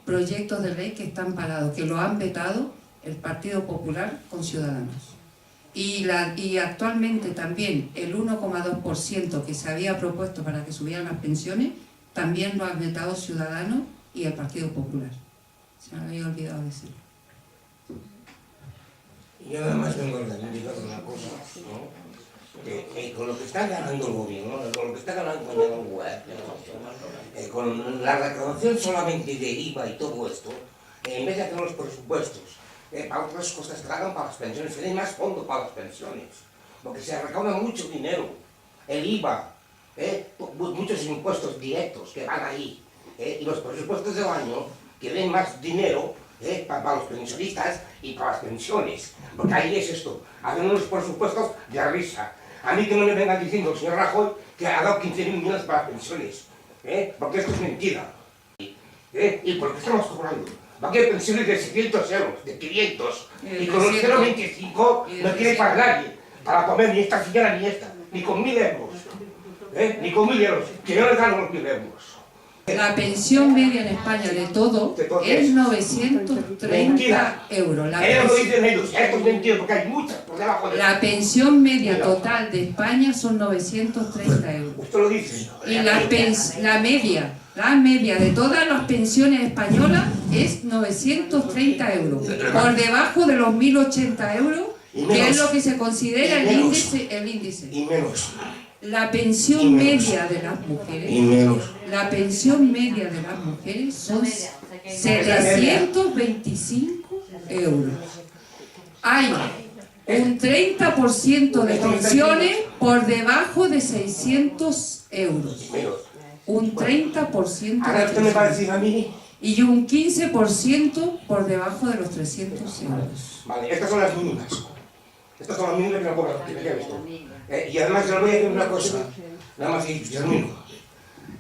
proyectos de ley que están parados, que lo han vetado el Partido Popular con Ciudadanos. Y actualmente también el 1,2% que se había propuesto para que subieran las pensiones, también lo han vetado Ciudadanos y el Partido Popular. Se me había olvidado decirlo. Yo además vengo a reivindicar una cosa, ¿no? Que con lo que está ganando el gobierno, con lo que está ganando el web, con la recaudación solamente de IVA y todo esto, en vez de hacer los presupuestos para otras cosas que hagan para las pensiones, que den más fondo para las pensiones, porque se recauda mucho dinero, el IVA, muchos impuestos directos que van ahí, y los presupuestos del año que den más dinero para los pensionistas y para las pensiones, porque ahí es esto, hacen unos presupuestos de risa. A mí que no me vengan diciendo el señor Rajoy que ha dado 15.000 millones para las pensiones, porque esto es mentira. ¿Y por qué estamos cobrando? Porque hay pensiones de 600 euros, de 500, y con los 0,25 no tiene para nadie, para comer ni esta señora ni esta, ni con 1.000 euros, ni con 1.000 euros, que yo les gano los 1.000 euros. La pensión media en España de todo es 930 euros. Ellos lo dicen ellos, esto es mentira porque hay muchas por debajo de... La pensión media total de España son 930 euros. Usted lo dice. Y la media de todas las pensiones españolas es 930 euros. Por debajo de los 1.080 euros, que es lo que se considera el índice. Y menos. La pensión media de las mujeres, son 725 euros. Hay un 30% de pensiones por debajo de 600 euros. Un 30% Ahora usted me va a decir a mí. Y un 15% por debajo de los 300 euros. Vale, estas son las mínimas. Estas son las mínimas que no cobran, que he visto. Y además yo le voy a decir una cosa, nada más y termino.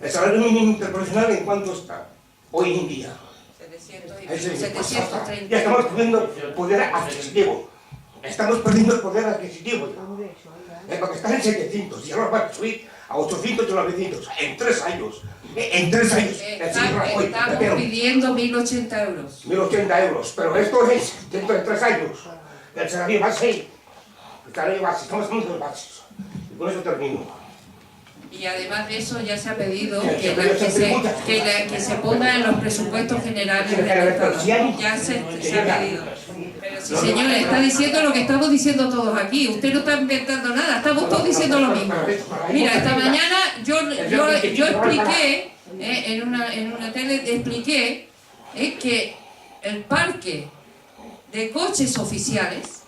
El salario mínimo interprofesional, ¿en cuánto está hoy en día? 730. Ya estamos perdiendo poder adquisitivo. Estamos perdiendo el poder adquisitivo. Porque están en 700 y ahora va a subir a 800 o 900 en 3 años. En 3 años. Estamos pidiendo 1.080 euros. 1.080 euros, pero esto es dentro de 3 años. El salario base, estamos hablando de los bases. Y con eso termino. Y además de eso ya se ha pedido que se ponga en los presupuestos generales del Estado. Ya se ha pedido. Pero si señor, está diciendo lo que estamos diciendo todos aquí. Usted no está inventando nada, estamos todos diciendo lo mismo. Mira, esta mañana yo expliqué, en una tele expliqué que el parque de coches oficiales,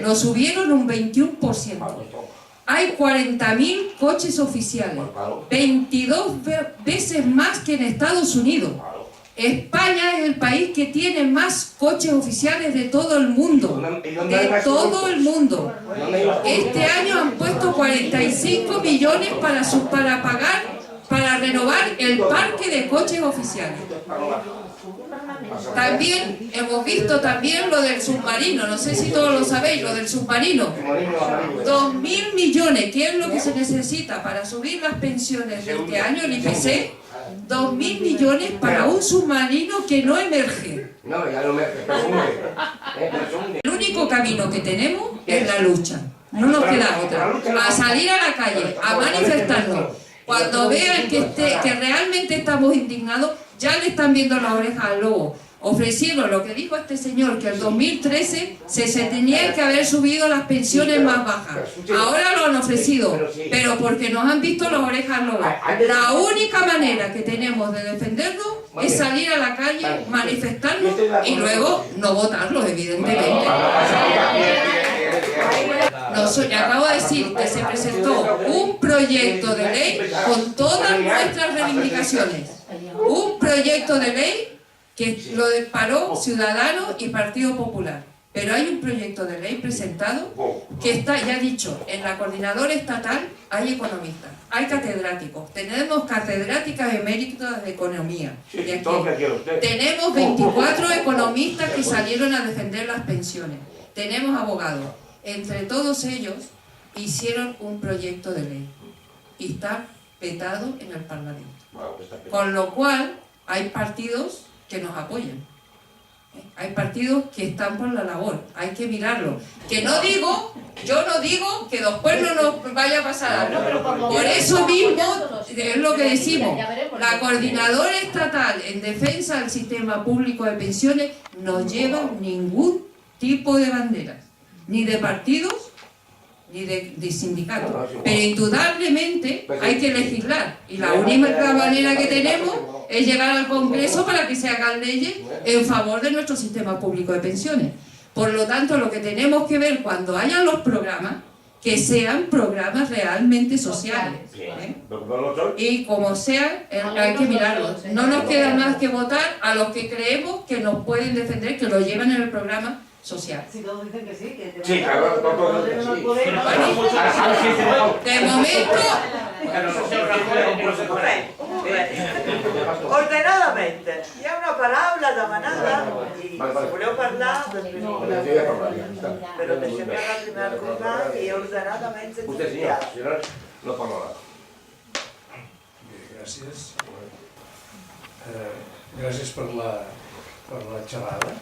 lo subieron un 21%. Hay 40.000 coches oficiales, 22 veces más que en Estados Unidos. España es el país que tiene más coches oficiales de todo el mundo. De todo el mundo. Este año han puesto 45 millones para renovar el parque de coches oficiales. También hemos visto lo del submarino, no sé si todos lo sabéis, lo del submarino. 2.000 millones, ¿qué es lo que se necesita para subir las pensiones de este año, el IPC? 2.000 millones para un submarino que no emerge. No, ya no emerge, pero el único camino que tenemos es la lucha, no nos queda otra. A salir a la calle, a manifestarnos. Cuando vean que realmente estamos indignados, ya le están viendo las orejas al lobo. Ofrecieron lo que dijo este señor, que en 2013 se tenían que haber subido las pensiones más bajas. Ahora lo han ofrecido, pero porque nos han visto las orejas al lobo. La única manera que tenemos de defendernos es salir a la calle, manifestarnos y luego no votarlos, evidentemente. Acabo de decir que se presentó un proyecto de ley con todas nuestras reivindicaciones. Un proyecto de ley que lo disparó Ciudadanos y Partido Popular. Pero hay un proyecto de ley presentado que está, ya dicho, en la coordinadora estatal hay economistas, hay catedráticos, tenemos catedráticas eméritas de economía. De aquí. Tenemos 24 economistas que salieron a defender las pensiones. Tenemos abogados. Entre todos ellos hicieron un proyecto de ley y está vetado en el Parlamento. Con lo cual hay partidos que nos apoyan. Hay partidos que están por la labor, hay que mirarlo. Que no digo, yo no digo que después no nos vaya a pasar algo. Por eso mismo, es lo que decimos, la coordinadora estatal en defensa del sistema público de pensiones no lleva ningún tipo de banderas, ni de partidos, ni de sindicatos. Pero indudablemente hay que legislar. Y la única manera que tenemos es llegar al Congreso para que se hagan leyes en favor de nuestro sistema público de pensiones. Por lo tanto, lo que tenemos que ver cuando hayan los programas, que sean programas realmente sociales. Y como sean, hay que mirarlos. No nos queda más que votar a los que creemos que nos pueden defender, que lo llevan en el programa social. Si todos dicen que sí, que sí, claro, todos dicen que sí. De momento, ordenadamente, hi ha una paraula demanada i si voleu parlar, després però deixem la primera cosa i ordenadament sense Usted, señor, señor, no parlarà. Gràcies. Gràcies per la xerrada.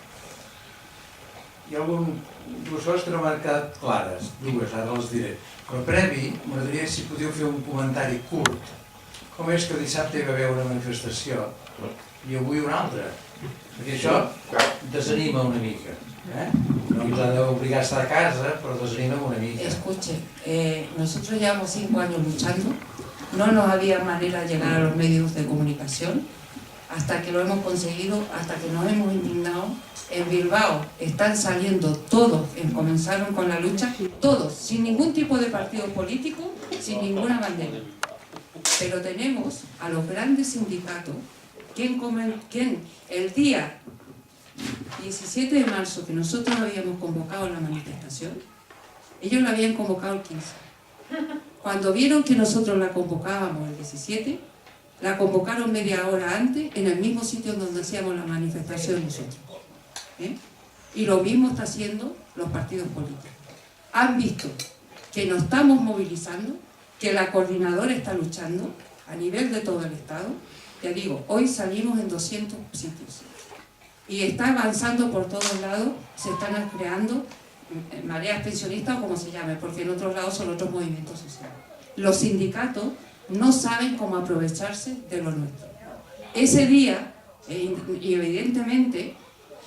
Hi ha dues coses que no m'han quedat clares, dues, ara les diré. Però previ, m'agradaria si podíeu fer un comentari curt. Com és que dissabte hi va haver una manifestació i avui una altra? Perquè això desanima una mica. No ens ha d'obligar a estar a casa, però desanima una mica. escuche, nosotros llevamos 5 años luchando, no nos había manera de llegar a los medios de comunicación, hasta que lo hemos conseguido, hasta que nos hemos indignado. En Bilbao están saliendo todos, comenzaron con la lucha, todos, sin ningún tipo de partido político, sin ninguna bandera. Pero tenemos a los grandes sindicatos, quien el día 17 de marzo, que nosotros habíamos convocado la manifestación, ellos la habían convocado el 15. Cuando vieron que nosotros la convocábamos el 17, la convocaron media hora antes en el mismo sitio donde hacíamos la manifestación nosotros. Y lo mismo está haciendo los partidos políticos. Han visto que nos estamos movilizando, que la coordinadora está luchando a nivel de todo el Estado. Ya digo, hoy salimos en 200 sitios y está avanzando por todos lados, se están creando mareas pensionistas o como se llame, porque en otros lados son otros movimientos sociales. Los sindicatos no saben cómo aprovecharse de lo nuestro. Ese día, y evidentemente,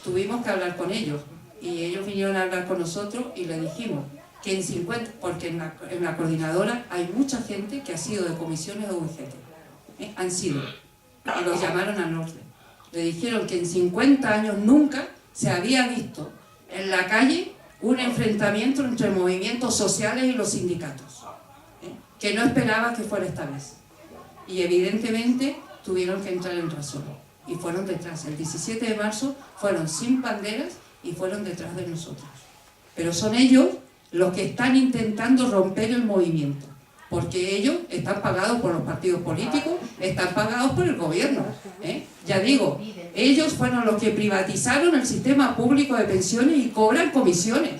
tuvimos que hablar con ellos y ellos vinieron a hablar con nosotros y le dijimos que en 50, porque en la coordinadora hay mucha gente que ha sido de comisiones de UGT, han sido, y los llamaron al norte. Le dijeron que en 50 años nunca se había visto en la calle un enfrentamiento entre movimientos sociales y los sindicatos, que no esperaba que fuera esta vez. Y evidentemente tuvieron que entrar en razón. Y fueron detrás. El 17 de marzo fueron sin banderas y fueron detrás de nosotros. Pero son ellos los que están intentando romper el movimiento, porque ellos están pagados por los partidos políticos, están pagados por el gobierno. Ya digo, ellos fueron los que privatizaron el sistema público de pensiones y cobran comisiones.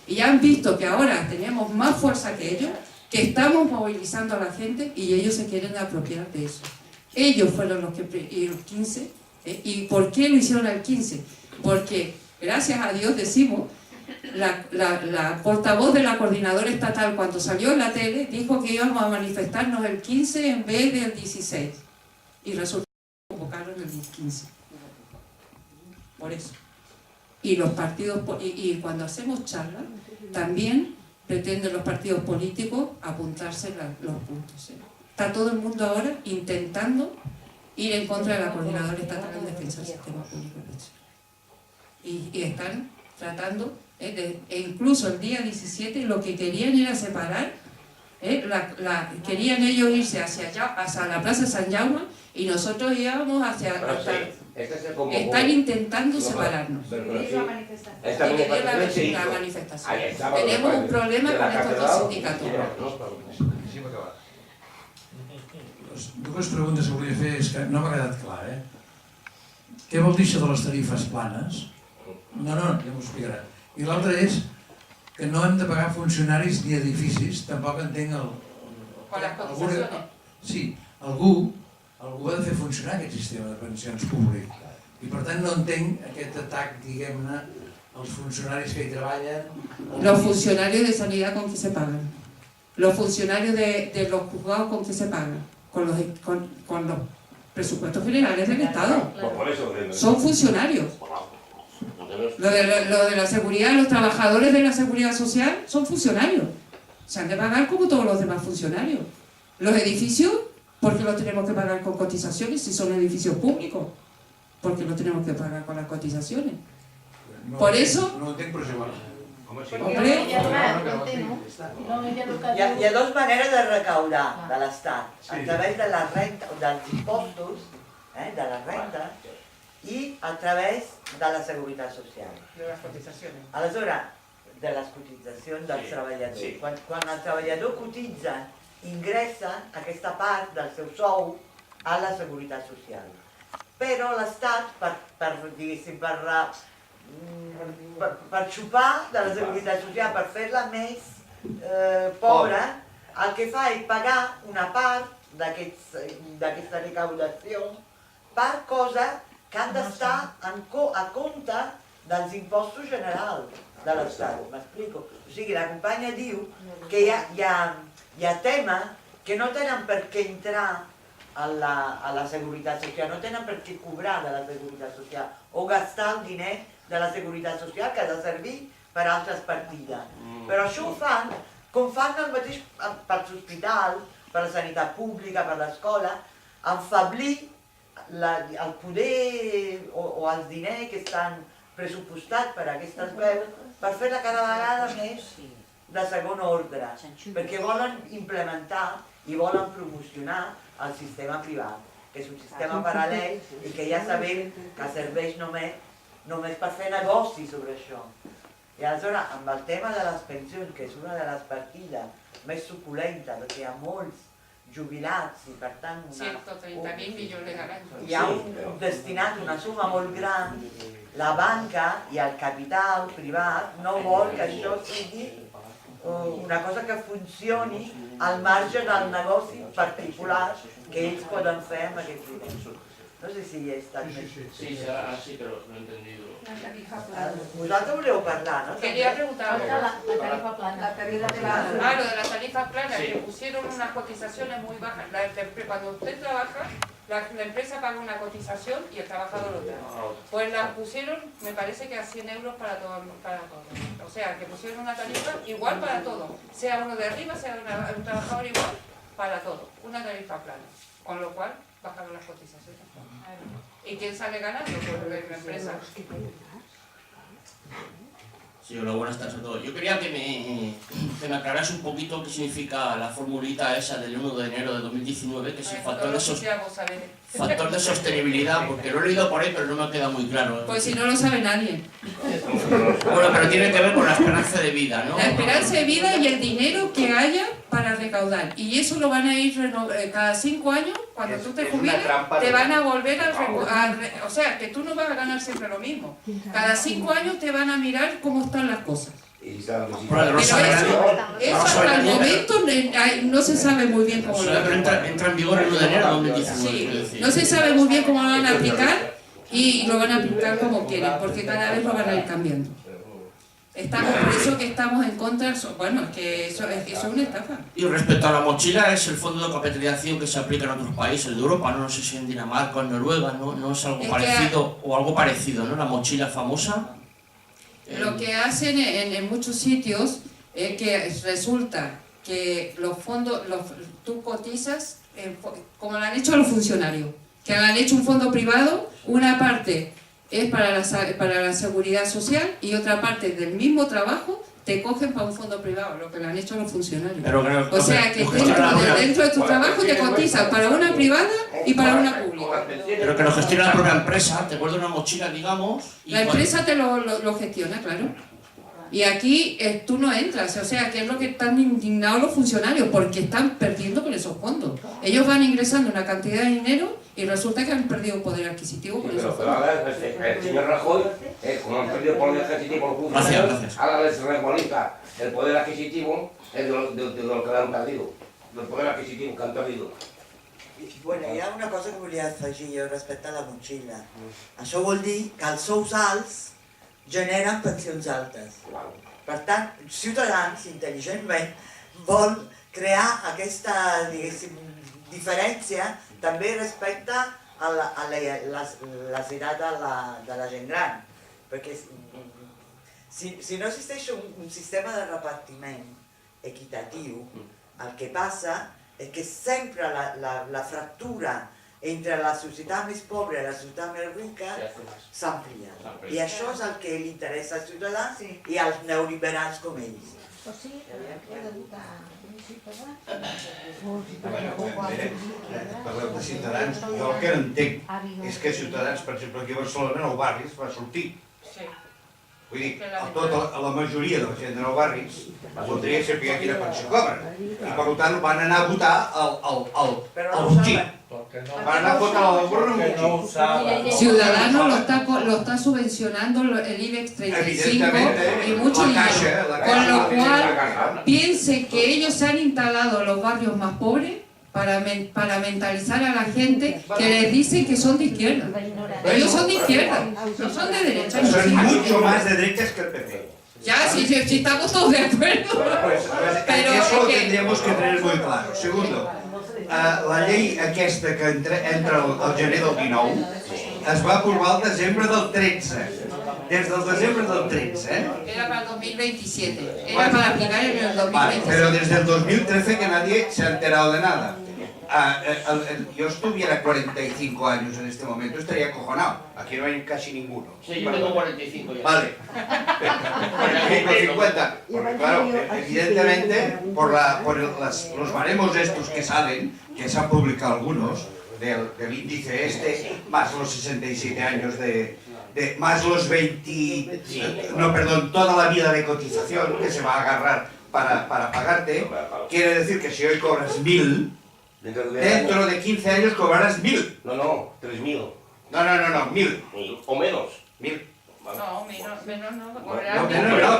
Y ya han visto que ahora tenemos más fuerza que ellos, que estamos movilizando a la gente y ellos se quieren apropiar de eso. Ellos fueron los que el 15, ¿y por qué lo hicieron el 15? Porque, gracias a Dios decimos, la portavoz de la coordinadora estatal cuando salió en la tele dijo que íbamos a manifestarnos el 15 en vez del 16 y resultó que convocaron el 15. Por eso. Y los partidos, y cuando hacemos charlas, también pretenden los partidos políticos apuntarse los puntos. Está todo el mundo ahora intentando ir en contra de la coordinadora estatal en defensa del sistema público de pensiones. Y están tratando, e incluso el día 17 lo que querían era separar, querían ellos irse hacia la Plaza San Jaume y nosotros íbamos hacia... Están intentando separarnos. La manifestación. Tenemos un problema con estos dos sindicatos. Dues preguntes que volia fer és que no m'ha quedat clar, Què vol dir això de les tarifes planes? No, ja m'ho explicarà. I l'altre és que no hem de pagar funcionaris ni edificis, tampoc entenc el... Con las cotizaciones. Sí, algú ha de fer funcionar aquest sistema de pensions públic. I per tant no entenc aquest atac, diguem-ne, als funcionaris que hi treballen... Los funcionarios de sanidad, ¿con qué se pagan? Los funcionarios de los juzgados, ¿con qué se pagan? Con los presupuestos generales del Estado. Son funcionarios. Lo de la seguridad, los trabajadores de la seguridad social son funcionarios. Se han de pagar como todos los demás funcionarios. Los edificios, ¿por qué los tenemos que pagar con cotizaciones si son edificios públicos? ¿Por qué los tenemos que pagar con las cotizaciones? Por eso... No entenc, però és igual. Hi ha dues maneres de recaudar de l'Estat, a través de la renta, dels impostos, de la renta, i a través de la seguretat social. De les cotizacions. Aleshores, de les cotitzacions dels treballadors. Quan el treballador cotitza, ingressa aquesta part del seu sou a la seguretat social. Però l'Estat, per xupar de la seguretat social, per fer-la més pobra, el que fa és pagar una part d'aquesta recaudació per coses que han d'estar a compte dels impostos generals de l'Estat. M'explico? O sigui, la companya diu que hi ha temes que no tenen per què entrar a la seguretat social, no tenen per què cobrar de la seguretat social o gastar el diner de la seguretat social que ha de servir per a altres partides. Però això ho fan com fan el mateix per l'hospital, per la sanitat pública, per l'escola, enfablir el poder o els diners que estan pressupostats per a aquestes veus per fer-la cada vegada més de segon ordre, perquè volen implementar i volen promocionar el sistema privat, que és un sistema paral·lel i que ja sabem que serveix només per fer negoci sobre això. I aleshores, amb el tema de les pensions, que és una de les partides més suculentes, perquè hi ha molts jubilats i per tant... 130.000 milions al any. Hi ha destinat una suma molt gran, la banca i el capital privat no vol que això sigui una cosa que funcioni al marge del negoci particular que ells poden fer amb aquests diners. No sé si he estat més... Sí, però no he entendido. Vosaltres voleu parlar, ¿no? Quería preguntar La tarifa plana. Ah, lo de las tarifas planas, que pusieron unas cotizaciones muy bajas. Cuando usted trabaja, la empresa paga una cotización y el trabajador otra. Pues las pusieron, me parece que a 100 euros para todos. O sea, que pusieron una tarifa igual para todos. Sea uno de arriba, sea un trabajador igual, para todos. Una tarifa plana. Con lo cual, bajaron las cotizaciones. ¿Y quién sale ganando? Pues la empresa. Sí, hola, buenas tardes a todos. Yo quería que me aclaras un poquito qué significa la formulita esa del 1 de enero de 2019, que es el factor de sostenibilidad, porque lo he leído por ahí, pero no me ha quedado muy claro. Pues si no lo sabe nadie. Bueno, pero tiene que ver con la esperanza de vida, ¿no? La esperanza de vida y el dinero que haya para recaudar. Y eso lo van a ir cada 5 años, cuando tú te jubiles, te van a volver o sea, que tú no vas a ganar siempre lo mismo. Cada 5 años te van a mirar cómo están las cosas. Pero eso hasta el momento no se sabe muy bien cómo lo van a aplicar. Entra en vigor el 1 de enero de 2019. Sí, no se sabe muy bien cómo lo van a aplicar y lo van a aplicar como quieren, porque cada vez lo van a ir cambiando. Por eso que estamos en contra, bueno, es que eso es una estafa. Y respecto a la mochila, es el fondo de capitalización que se aplica en otros países de Europa, no sé si en Dinamarca o en Noruega, no es algo parecido o algo parecido, ¿no? La mochila famosa. Lo que hacen en muchos sitios es que resulta que los fondos, tú cotizas, como lo han hecho los funcionarios, que han hecho un fondo privado, una parte es para la seguridad social y otra parte del mismo trabajo te cogen para un fondo privado, lo que le han hecho a los funcionarios. O sea que dentro de tu trabajo te cotizan para una privada y para una pública. Pero que lo gestiona la propia empresa, te vuelve una mochila, digamos. Y la empresa te lo gestiona, claro. Y aquí tú no entras, o sea, que es lo que están indignados los funcionarios, porque están perdiendo con esos fondos. Ellos van ingresando una cantidad de dinero y resulta que han perdido poder adquisitivo con esos fondos. Pero el señor Rajoy, como han perdido poder adquisitivo los funcionarios, ahora les regulariza el poder adquisitivo de lo que han perdido, del poder adquisitivo que han perdido. Bueno, hi ha una cosa que volia afegir jo respecte a la motxilla. Això vol dir que els sous alts generen pensions altes. Per tant, Ciutadans, intel·ligentment, vol crear aquesta, diguéssim, diferència també respecte a l'edat de la gent gran. Perquè si no existeix un sistema de repartiment equitatiu, el que passa és que sempre la fractura entre la societat més pobra i la societat més rica s'amplia. I això és el que li interessa als ciutadans i als neoliberals com ells. Parleu de Ciutadans, jo el que no entenc és que Ciutadans, per exemple, aquí a Barcelona, Nou Barris, va sortir. Vull dir, la majoria de la gent de Nou Barris voldria saber quina pensió cobren. I per tant van anar a votar al Butxí. Van anar a votar a la borra un Butxí. Ciudadanos lo está subvencionando el IBEX 35 y mucho dinero. Con lo cual, piense que ellos se han instalado en los barrios más pobres para mentalizar a la gente que les dicen que son de izquierda. Ellos son de izquierda, no son de derecha. Son mucho más de derechas que el PP. Ya, si estamos todos de acuerdo. Pero eso lo tendríamos que tener muy claro. Segundo, la llei aquesta que entra al gener del 19 es va aprovar al desembre del 13. Des del desembre del 13, Era para el 2027, era para aplicar en el 2027. Vale, pero desde el 2013 que nadie se ha enterado de nada. Yo estuviera 45 años en este momento, estaría acojonado. Aquí no hay casi ninguno. Sí, yo tengo 45 ya. Vale. 50. Porque claro, evidentemente, por los baremos estos que salen, que se han publicado algunos, del índice este, más los 67 años más los 20, no, perdón, toda la vida de cotización que se va a agarrar para pagarte, quiere decir que si hoy cobras 1.000, dentro de 15 años cobrarás 1.000. No, 3.000. No, 1.000. O menos. 1.000. No, menos no,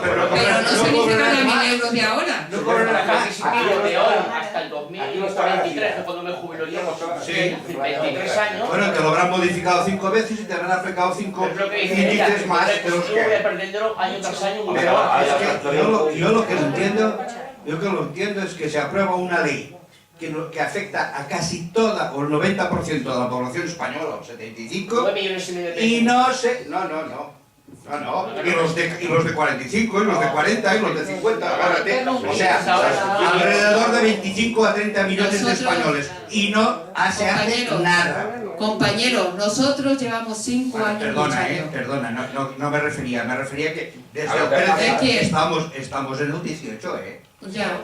pero no significa los 1.000 euros de ahora. No cobrarás de hoy hasta el 2023, que cuando me jubilo yo, sí, 23 años. Bueno, te lo habrán modificado 5 veces y te habrán aplicado 5 índices más de los que... voy perdiendo año tras año. Pero es que yo lo que no entiendo es que se aprueba una ley que afecta a casi toda, o el 90% de la población española, o 75, y no sé... No. Y los de 45, y los de 40, y los de 50, agárrate. O sea, alrededor de 25 a 30 millones de españoles. Y no se hace nada. Compañeros, nosotros llevamos 5 años luchando. Perdona, no me refería que desde el 13 estamos en el 18, Ya.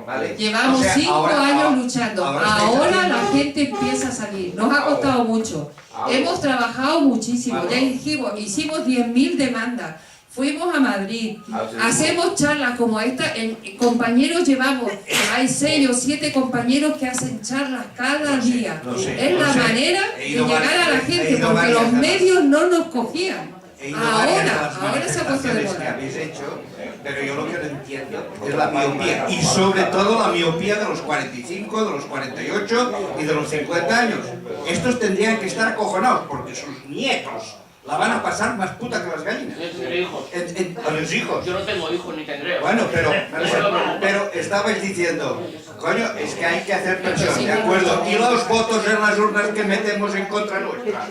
Vale. Llevamos 5 años luchando. Ahora la gente empieza a salir. Nos ha costado mucho. Hemos trabajado muchísimo. Ya hicimos 10.000 demandas. Fuimos a Madrid. Hacemos charlas como esta. Compañeros llevamos, hay 6 o 7 compañeros que hacen charlas cada día. Es la manera de llegar a la gente, porque los medios no nos cogían. Ahora se ha puesto de moda. Pero yo lo que no entiendo es la miopía, y sobre todo la miopía de los 45, de los 48 y de los 50 años. Estos tendrían que estar acojonados porque sus nietos la van a pasar más puta que las gallinas. Yo tendré hijos. A los hijos. Yo no tengo hijos ni tendré. Bueno, pero estabais diciendo, coño, es que hay que hacer presión, ¿de acuerdo? Y los votos en las urnas que metemos en contra nuestra.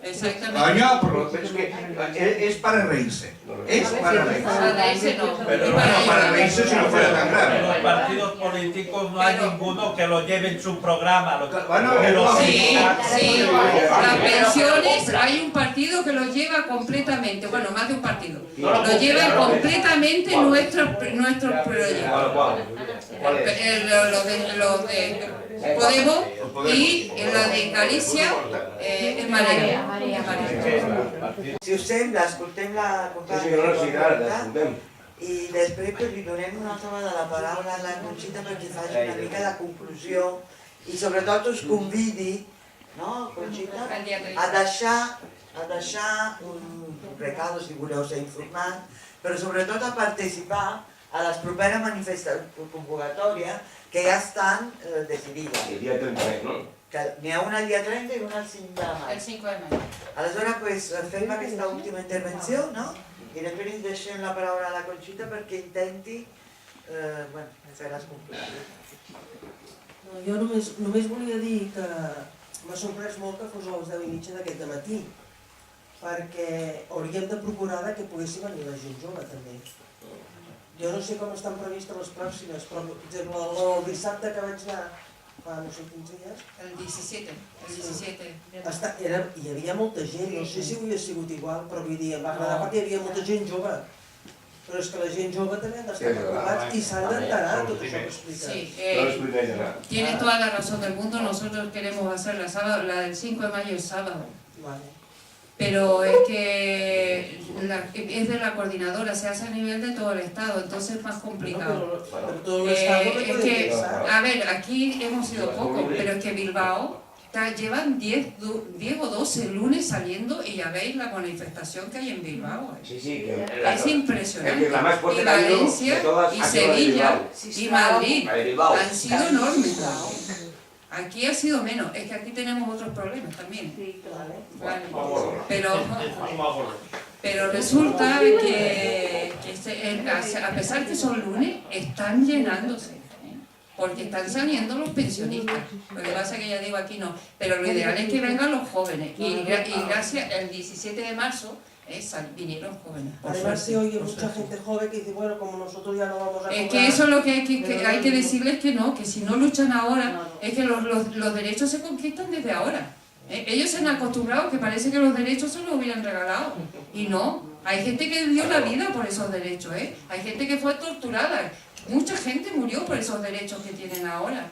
Exactamente. Coño, pero es que es para reírse. Es para la Para ese no. Pero Y Bueno, para la ese. ISO si no fuera tan grave. Los partidos políticos no hay ninguno que lo lleve en su programa. Bueno, Sí, sí. Las pensiones, hay un partido que lo lleva completamente, bueno, más de un partido. Lo lleva completamente nuestros proyectos. Los de Podemos y la de Galicia es Marea. Si us sembla, escoltem la companya i després pues, li donem una altra vegada la paraula a la Conxita perquè faci una mica de conclusió i sobretot us convidi, no, Conxita, a deixar un recado si voleu ser informat, però sobretot a participar a les properes convocatòries que ja estan decidides. El dia 33, no? N'hi ha una el dia 30 i una el 5 de maig. El 5 de maig. Aleshores, pues, fem aquesta última intervenció, no? I després ens deixem la paraula a la Conxita perquè intenti fer les conclusions. Jo només volia dir que m'ha sorprès molt que fos a les 10:30 d'aquest dematí, perquè hauríem de procurar que poguessin venir la gent jove també. Jo no sé com estan previstes les pròximes, però per exemple el dissabte que vaig anar fa no sé quins dies... El 17. Hi havia molta gent, no sé si havia sigut igual, però vull dir, em va agradar perquè hi havia molta gent jove. Però és que la gent jove també han d'estar preocupats i s'han d'enterar tot això que explica. Sí, tienes toda la razón del mundo, nosotros queremos hacer la del 5 de mayo el sábado. Vale. Pero es que es de la coordinadora, se hace a nivel de todo el estado, entonces es más complicado. Es que, a ver, aquí hemos sido pocos, pero es que Bilbao llevan 10 o 12 lunes saliendo y ya veis la manifestación que hay en Bilbao. Es impresionante. Y Valencia, y Sevilla, y Madrid han sido enormes. Aquí ha sido menos, es que aquí tenemos otros problemas también. Vale. Pero resulta que a pesar que son lunes, están llenándose, porque están saliendo los pensionistas. Lo que pasa es que ya digo aquí no, pero lo ideal es que vengan los jóvenes. Y gracias, el 17 de marzo vinieron jóvenes. Además se oye mucha gente joven que dice, bueno, como nosotros ya no vamos a cobrar... Es que eso es lo que hay que decirles que no, que si no luchan ahora, es que los derechos se conquistan desde ahora. Ellos se han acostumbrado que parece que los derechos se los hubieran regalado. Y no, hay gente que dio la vida por esos derechos, hay gente que fue torturada. Mucha gente murió por esos derechos que tienen ahora.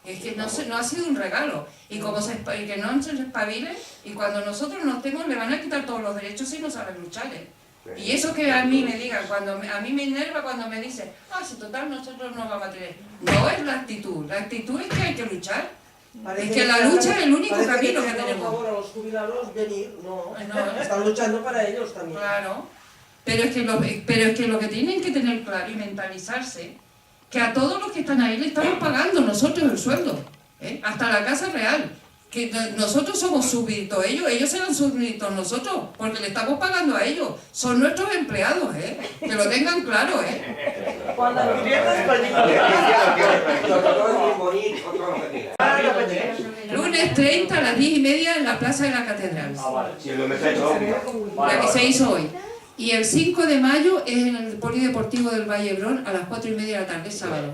Es que no ha sido un regalo. Y como que no se espabilen, y cuando nosotros no estemos, le van a quitar todos los derechos y no saben luchar. Y eso que a mí me digan, a mí me enerva cuando me dicen, si total nosotros no vamos a tener. No es la actitud es que hay que luchar. Es que la lucha es el único camino que tenemos. Por favor a los jubilados venir, no, están luchando para ellos también. Claro, pero es que lo que tienen que tener claro y mentalizarse, que a todos los que están ahí le estamos pagando nosotros el sueldo, hasta la Casa Real, que nosotros somos súbditos, ellos serán súbditos nosotros, porque le estamos pagando a ellos, son nuestros empleados, que lo tengan claro, Cuando los pierdas, Lunes 30 a las 10:30 en la Plaza de la Catedral, la que se hizo hoy. Y el 5 de mayo es en el Polideportivo del Valle Hebrón a las 4:30 de la tarde, sábado.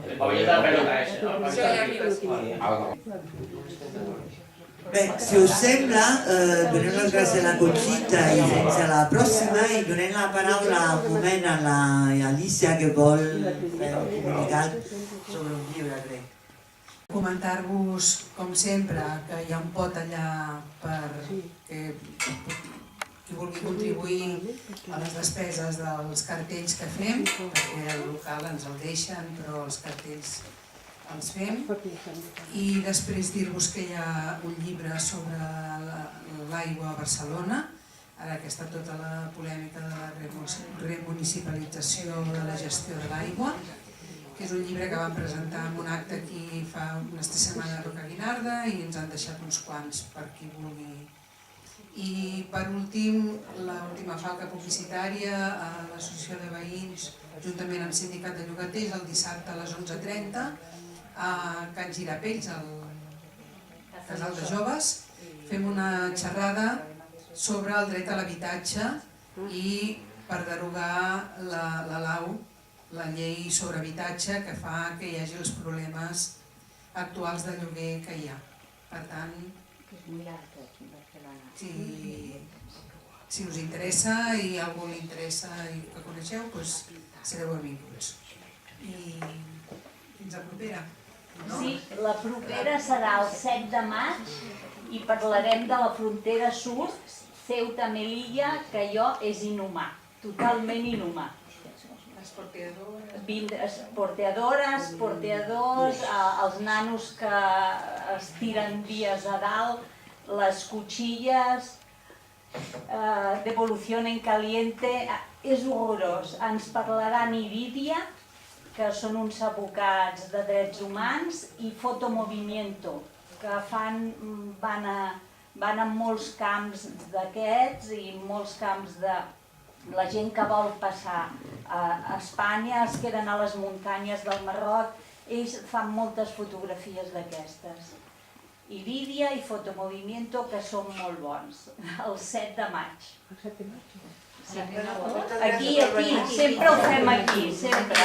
Bé, si us sembla, donem les gràcies a la Conxita i fins a la pròxima i donem la paraula un moment a l'Alicia que vol fer un comunicat sobre un llibre, crec. Comentar-vos, com sempre, que hi ha un pot allà per qui vulgui contribuir a les despeses dels cartells que fem, perquè el local ens el deixen, però els cartells els fem. I després dir-vos que hi ha un llibre sobre l'aigua a Barcelona, ara que està tota la polèmica de la remunicipalització de la gestió de l'aigua, que és un llibre que vam presentar en un acte aquí fa unes 3 setmanes a Roca Guinarda i ens han deixat uns quants per qui vulgui. I per últim, l'última falca publicitària a l'Associació de Veïns, juntament amb el Sindicat de Llogaters, el dissabte a les 11:30, a Can Girapells, al Casal de Joves, fem una xerrada sobre el dret a l'habitatge i per derogar la LAU, la llei sobre habitatge, que fa que hi hagi els problemes actuals de lloguer que hi ha. Per tant, si us interessa i a algú li interessa i que coneixeu, doncs sereu benvinguts. I fins a propera. Sí, la propera serà el 7 de maig i parlarem de la frontera sud, Ceuta, Melilla, que allò és inhumà, totalment inhumà. Porteadores, porteadors, els nanos que es tiren vies a dalt, les cuchilles, devolución en caliente, és horrorós. Ens parlaran Irídia, que són uns advocats de drets humans, i Fotomovimiento, que van a molts camps d'aquests i molts camps de la gent que vol passar a Espanya, es queden a les muntanyes del Marroc, ells fan moltes fotografies d'aquestes. Irídia i Fotomovimiento, que són molt bons, el 7 de maig. Aquí, sempre ho fem aquí, sempre.